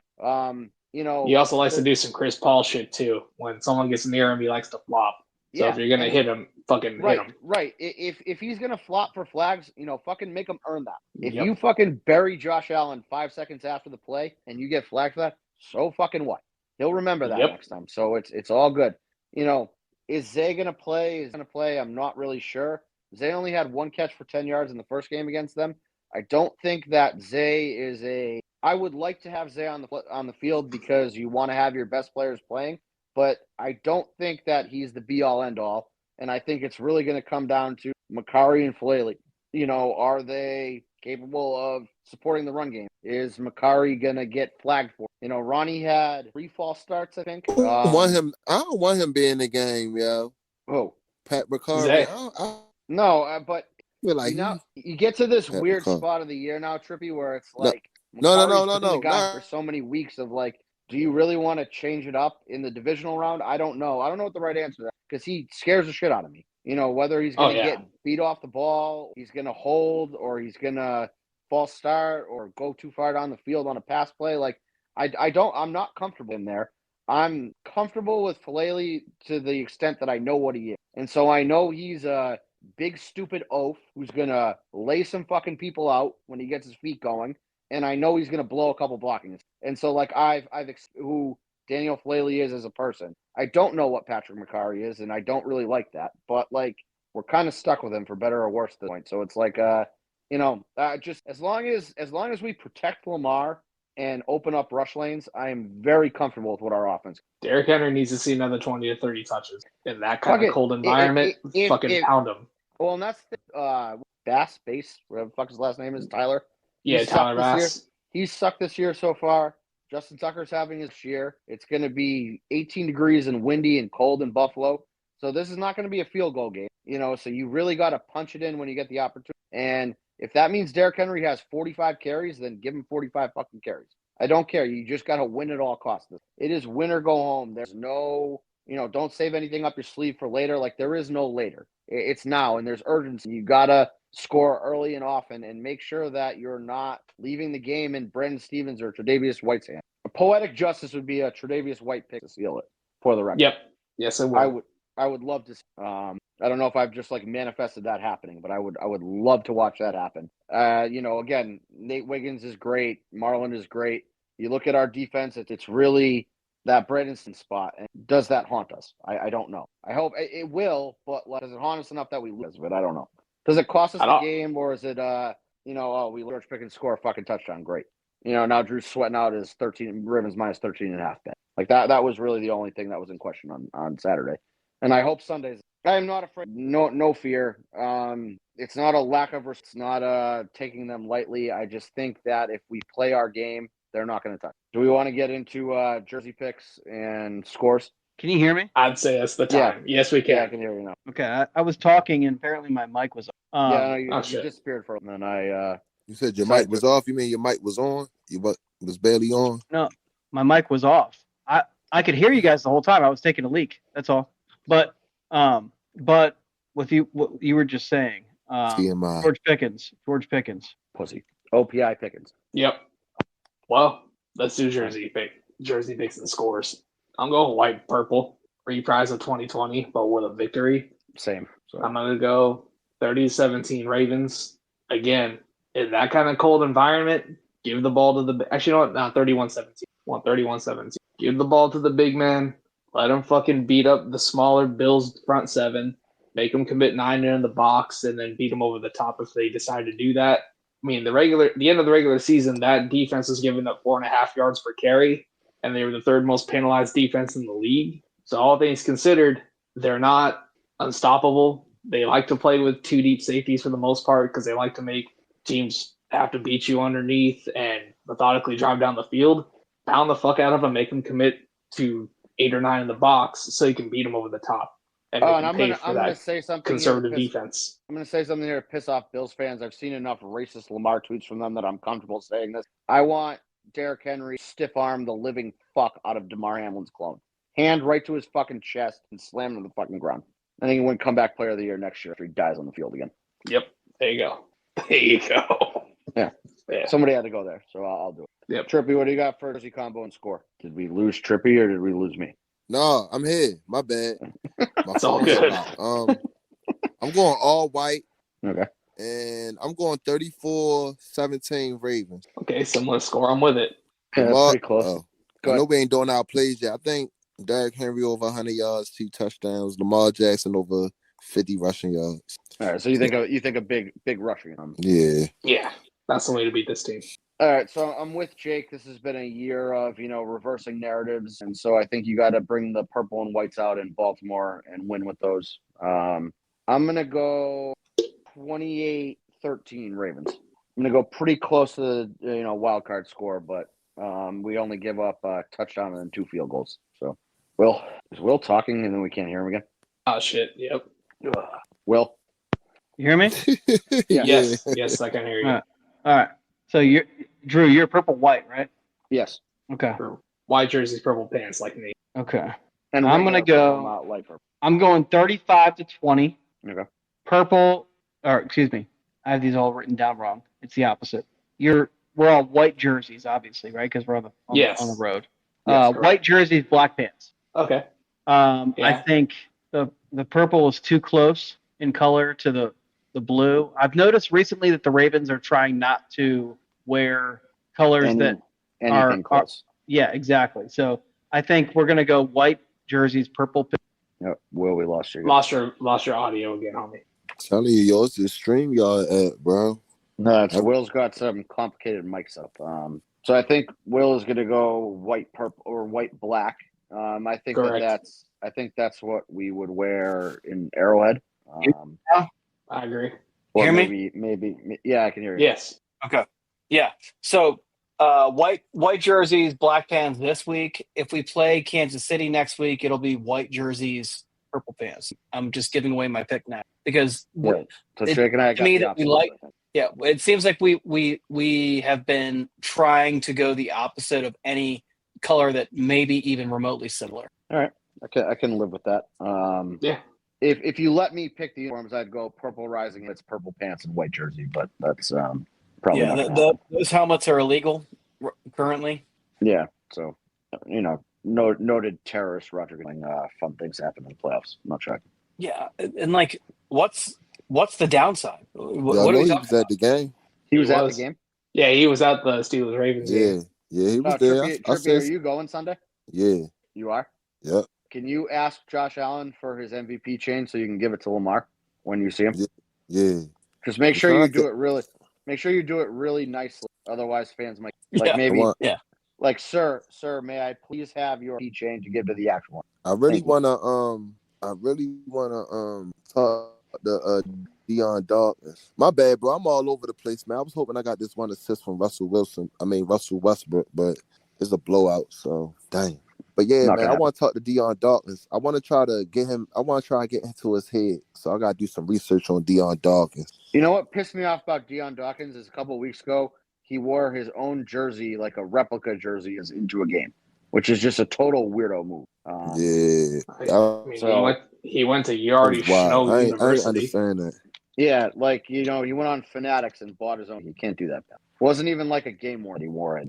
he also likes to do some Chris Paul shit too. When someone gets near him, he likes to flop. So if you're gonna hit him, fucking hit him. Right. If he's gonna flop for flags, fucking make him earn that. If you fucking bury Josh Allen 5 seconds after the play and you get flagged for that, so fucking what? He'll remember that next time. So it's all good. Is Zay gonna play? I'm not really sure. Zay only had 1 catch for 10 yards in the first game against them. I don't think that Zay is I would like to have Zay on the field because you want to have your best players playing, but I don't think that he's the be-all, end-all, and I think it's really going to come down to Makari and Falele. are they capable of supporting the run game? Is Macari gonna get flagged for? Ronnie had 3 false starts, I think. I don't want him being in the game, yo. Oh, Pat McCarry. no, but feel like you get to this weird spot of the year now, Trippy, where it's like no, the guy for so many weeks of like, do you really want to change it up in the divisional round? I don't know. I don't know what the right answer is because he scares the shit out of me. Whether he's going to get beat off the ball, he's going to hold, or he's going to false start or go too far down the field on a pass play. Like, I'm not comfortable in there. I'm comfortable with Falele to the extent that I know what he is. And so I know he's a big, stupid oaf who's going to lay some fucking people out when he gets his feet going. And I know he's going to blow a couple blockings. And so, like, who Daniel Falele is as a person. I don't know what Patrick Macari is, and I don't really like that. But, like, we're kind of stuck with him for better or worse at this point. So it's like, just as long as we protect Lamar and open up rush lanes, I am very comfortable with what our offense. Derrick Henry needs to see another 20 to 30 touches in that kind of cold environment. Pound him. Well, and that's Bass, whatever the fuck his last name is, Tyler. Yeah, Tyler Bass. He's sucked this year so far. Justin Tucker's having his year. It's going to be 18 degrees and windy and cold in Buffalo. So this is not going to be a field goal game, so you really got to punch it in when you get the opportunity. And if that means Derrick Henry has 45 carries, then give him 45 fucking carries. I don't care. You just got to win at all costs. It is win or go home. There's no, don't save anything up your sleeve for later. Like, there is no later. It's now, and there's urgency. You got to score early and often and make sure that you're not leaving the game in Brandon Stevens or Tre'Davious White's hand. A poetic justice would be a Tre'Davious White pick to seal it for the record. Yep. Yes, it would. I would love to. I don't know if I've just like manifested that happening, but I would love to watch that happen. Again, Nate Wiggins is great. Marlon is great. You look at our defense; it's really that Bradenson spot. And does that haunt us? I don't know. I hope it will, but does it haunt us enough that we lose? But I don't know. Does it cost us the game, or is it we George Pickens score a fucking touchdown? Great. Now Drew's sweating out his 13 Ravens minus 13.5 bet. Like that was really the only thing that was in question on Saturday. And I hope Sundays. I am not afraid. No fear. It's not a lack of. It's not taking them lightly. I just think that if we play our game, they're not going to touch. Do we want to get into jersey picks and scores? Can you hear me? I'd say that's the time. Yeah. Yes, we can. Yeah, I can hear you now. Okay, I was talking and apparently my mic was off. You disappeared for a minute. And you said your mic was off. You mean your mic was on? You was barely on? No, my mic was off. I could hear you guys the whole time. I was taking a leak. That's all. But with what you were just saying, George Pickens, pussy, OPI Pickens. Yep. Well, let's do jersey picks and scores. I'm going white purple reprise of 2020, but with a victory. Same. So I'm gonna go 30-17 Ravens again in that kind of cold environment. Give the ball to not 31-17. 31-17. Give the ball to the big man. Let them fucking beat up the smaller Bills front seven, make them commit 9 in the box, and then beat them over the top if they decide to do that. I mean, the end of the regular season, that defense was giving up 4.5 yards per carry, and they were the third most penalized defense in the league. So all things considered, they're not unstoppable. They like to play with 2 deep safeties for the most part because they like to make teams have to beat you underneath and methodically drive down the field. Pound the fuck out of them, make them commit to 8 or 9 in the box so you can beat them over the top. And I'm going to say something conservative defense. I'm going to say something here to piss off Bills fans. I've seen enough racist Lamar tweets from them that I'm comfortable saying this. I want Derrick Henry stiff arm the living fuck out of DeMar Hamlin's clone. Hand right to his fucking chest and slam him to the fucking ground. I think he win comeback player of the year next year after he dies on the field again. Yep. There you go. Yeah. Somebody had to go there, so I'll do it. Yep. Trippy, what do you got for jersey combo and score? Did we lose Trippy or did we lose me? No, I'm here. My bad. It's all good. I'm going all white. Okay. And I'm going 34-17 Ravens. Okay, similar score. I'm with it. Yeah, that's pretty close. I know we ain't doing our plays yet. I think Derrick Henry over 100 yards, 2 touchdowns. Lamar Jackson over 50 rushing yards. All right, so you think a big rushing. Yeah. Yeah, that's the way to beat this team. All right, so I'm with Jake. This has been a year of, reversing narratives. And so I think you got to bring the purple and whites out in Baltimore and win with those. I'm going to go 28-13 13 Ravens. I'm going to go pretty close to the wild card score, but we only give up a touchdown and 2 field goals. So, is Will talking and then we can't hear him again? Oh, shit. Yep. Will? You hear me? Yeah. Yes, I can hear you. All right. So Drew, you're purple white, right? Yes. Okay. White jerseys, purple pants, like me. Okay. And I'm gonna go. not light purple. I'm going 35-20. Okay. Purple, or excuse me, I have these all written down wrong. It's the opposite. We're all white jerseys, obviously, right? Because we're on the road. Yes, white jerseys, black pants. Okay. I think the purple is too close in color to the blue. I've noticed recently that the Ravens are trying not to wear colors that anything close. Yeah, exactly. So I think we're gonna go white jerseys, purple. Yep. Will, we lost you. Lost your audio again, homie. Telling you, yo, it's the stream y'all at, bro. No, Will's got some complicated mics up. So I think Will is gonna go white purple or white black. I think that's what we would wear in Arrowhead. I agree. Or Hear me? maybe, yeah, I can hear you. Yes. Okay. Yeah. So white jerseys, black pants this week. If we play Kansas City next week, it'll be white jerseys, purple pants. I'm just giving away my pick now because So Jake and I got the opposite. Yeah, it seems like we have been trying to go the opposite of any color that may be even remotely similar. All right, I can live with that. Yeah. If you let me pick the uniforms, I'd go purple rising. It's purple pants and white jersey, but that's probably not. Those helmets are illegal currently. Yeah, so noted terrorist Roger getting fun things happen in the playoffs. I'm not sure. Yeah, and like, what's the downside? What Y'all are know we he talking was at the game. He was at the game. Yeah, he was at the Steelers Ravens game. Yeah, he was there. Trippy, are you going Sunday? Yeah. You are? Yep. Can you ask Josh Allen for his MVP chain so you can give it to Lamar when you see him? Yeah. Just make sure you do it really. Make sure you do it really nicely. Otherwise, fans might like, sir, may I please have your MVP chain to give to the actual one? I really wanna talk to Dion Dawkins. My bad, bro. I'm all over the place, man. I was hoping I got this one assist from Russell Westbrook, but it's a blowout. So dang. But yeah, man, I want to talk to Dion Dawkins. I want to try to get into his head. So I got to do some research on Dion Dawkins. You know what pissed me off about Dion Dawkins is a couple of weeks ago, he wore his own jersey, like a replica jersey, into a game, which is just a total weirdo move. He went to Yardy Snow University. I understand that. Yeah, like, he went on Fanatics and bought his own. You can't do that. It wasn't even like a game wear he wore it.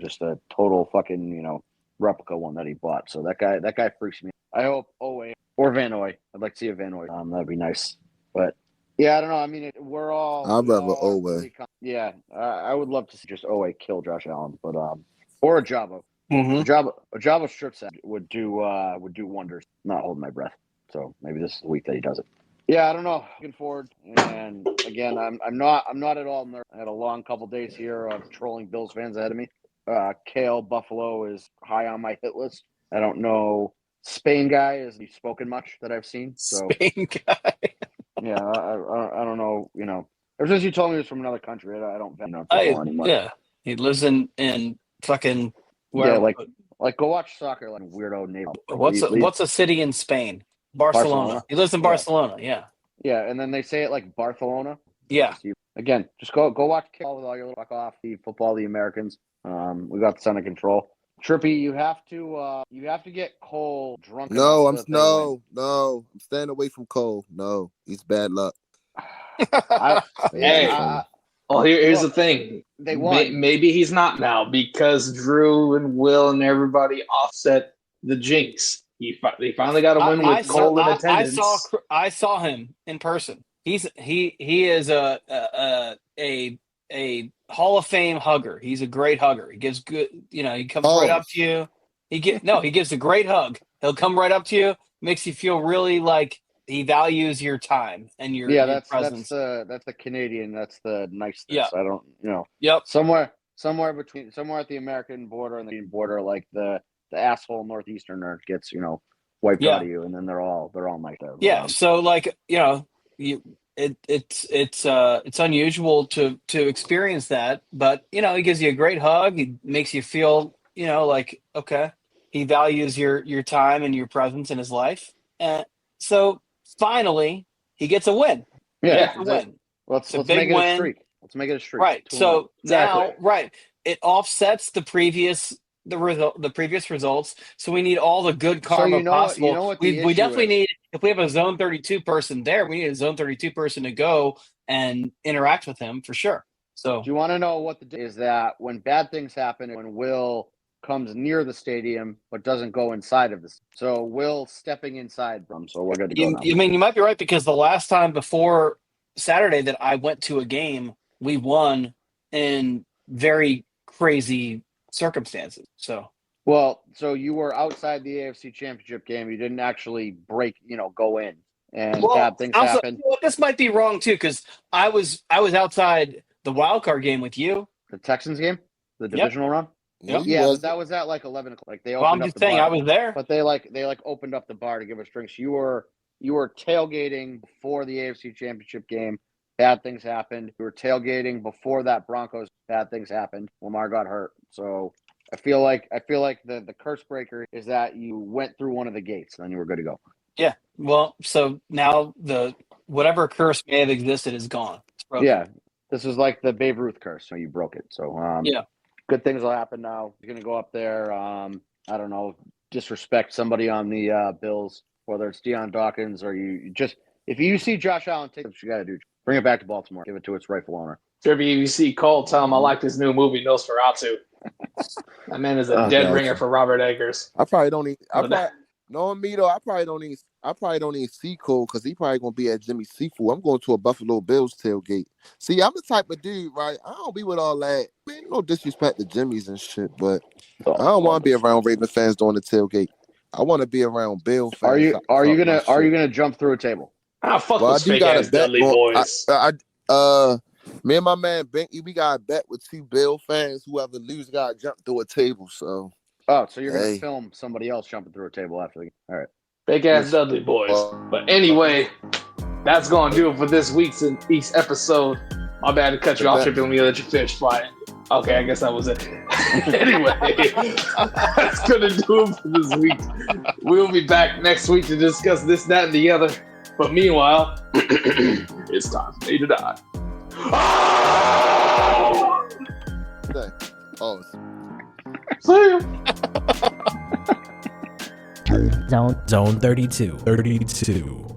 Just a total fucking, replica one that he bought. So that guy freaks me out. I hope Owe or Van Noy. I'd like to see a Van Noy. That'd be nice. But yeah, I don't know. I mean, we're all. I'd rather Owe. Yeah, I would love to see just Owe kill Josh Allen, but or a Jabba. Mm-hmm. A Jabba strip set would do wonders. Not holding my breath. So maybe this is the week that he does it. Yeah, I don't know. Looking forward, and again, I'm not at all nervous. I had a long couple days here of trolling Bills fans ahead of me. Kale Buffalo is high on my hit list. I don't know. Spain guy is he spoken much that I've seen. So Spain guy. Yeah, I don't know. Ever since you told me he was from another country, I don't know anymore. Yeah, he lives in fucking where? Yeah, like go watch soccer, like weirdo neighbor. What's a city in Spain? Barcelona. He lives in Barcelona. Yeah. Yeah, and then they say it like Barcelona. Yeah. Again, just go watch Kale with all your little fuck off the football, the Americans. We got this under control. Trippy, you have to get Cole drunk. I'm staying away from Cole. No, he's bad luck. Here's the thing. They won. Maybe he's not now because Drew and Will and everybody offset the jinx. They finally got a win with Cole in attendance. I saw him in person. He is a Hall of Fame hugger. He's a great hugger. He gives good. He comes right up to you. He gives a great hug. He'll come right up to you. Makes you feel really like he values your time and your presence. That's the Canadian. That's the nice. Yeah. I don't. Yep. Somewhere at the American border and the border, like the asshole Northeasterner gets wiped out of you, and then they're all nice there. Yeah. So it's unusual to experience that, but you know, he gives you a great hug. He makes you feel, you know, like okay, he values your time and your presence in his life, and so finally he gets a win. Yeah, He gets a win. Let's big make it win. a streak. Let's make it a streak. Right. So now, Exactly. right, it offsets the previous results. So we need all the good karma you know possible. What, you know what we the we issue definitely is? need, if we have a zone 32 person there, we need a zone 32 person to go and interact with him for sure. So Do you want to know what is that when bad things happen, when Will comes near the stadium but doesn't go inside of this? So Will stepping inside from. So we're good to go now. you mean you might be right, because the last time before Saturday that I went to a game, we won in very crazy circumstances. So so you were outside the AFC Championship game. You didn't actually go in, and bad things also, happen. you know, this might be wrong too, because I was outside the wild card game with you. The Texans game, the divisional round. Yep. Yeah, but that was at like 11 o'clock. Like they opened Well, I'm up just the saying bar, I was there. but they opened up the bar to give us drinks. You were tailgating before the AFC Championship game. Bad things happened. You were tailgating before that Broncos. Bad things happened. Lamar got hurt. So I feel like the curse breaker is that you went through one of the gates and then you were good to go. Yeah. Well, so now the whatever curse may have existed is gone. It's broken. Yeah. This is like the Babe Ruth curse. So you broke it. So yeah. Good things will happen now. You're gonna go up there. I don't know, disrespect somebody on the Bills, whether it's Deion Dawkins or you just if you see Josh Allen, take what you gotta do. Bring it back to Baltimore. Give it to its rightful owner. WBC Cole, tell him I like this new movie Nosferatu. That man is a dead ringer for Robert Eggers. I probably don't even. Knowing me though, I probably don't even see Cole because he probably gonna be at Jimmy Seafood. I'm going to a Buffalo Bills tailgate. See, I'm the type of dude, right? I don't be with all that. Man, no disrespect to Jimmy's and shit, but I don't want to be around Raven fans during the tailgate. I want to be around Bill fans. Are you gonna jump through a table? Ah, fuck those fake ass Dudley boys. Me and my man Benky, we got a bet with 2 Bill fans. Whoever loses got to jump through a table. So. Oh, so you're gonna film somebody else jumping through a table after the game. All right. Fake ass Dudley boys. But anyway, that's gonna do it for this week's episode. My bad to cut you off, Tripping. Let me let you finish flying. Okay, I guess that was it. Anyway, that's gonna do it for this week. We'll be back next week to discuss this, that, and the other. But meanwhile, it's time for me to die. Oh. See ya. Zone 32.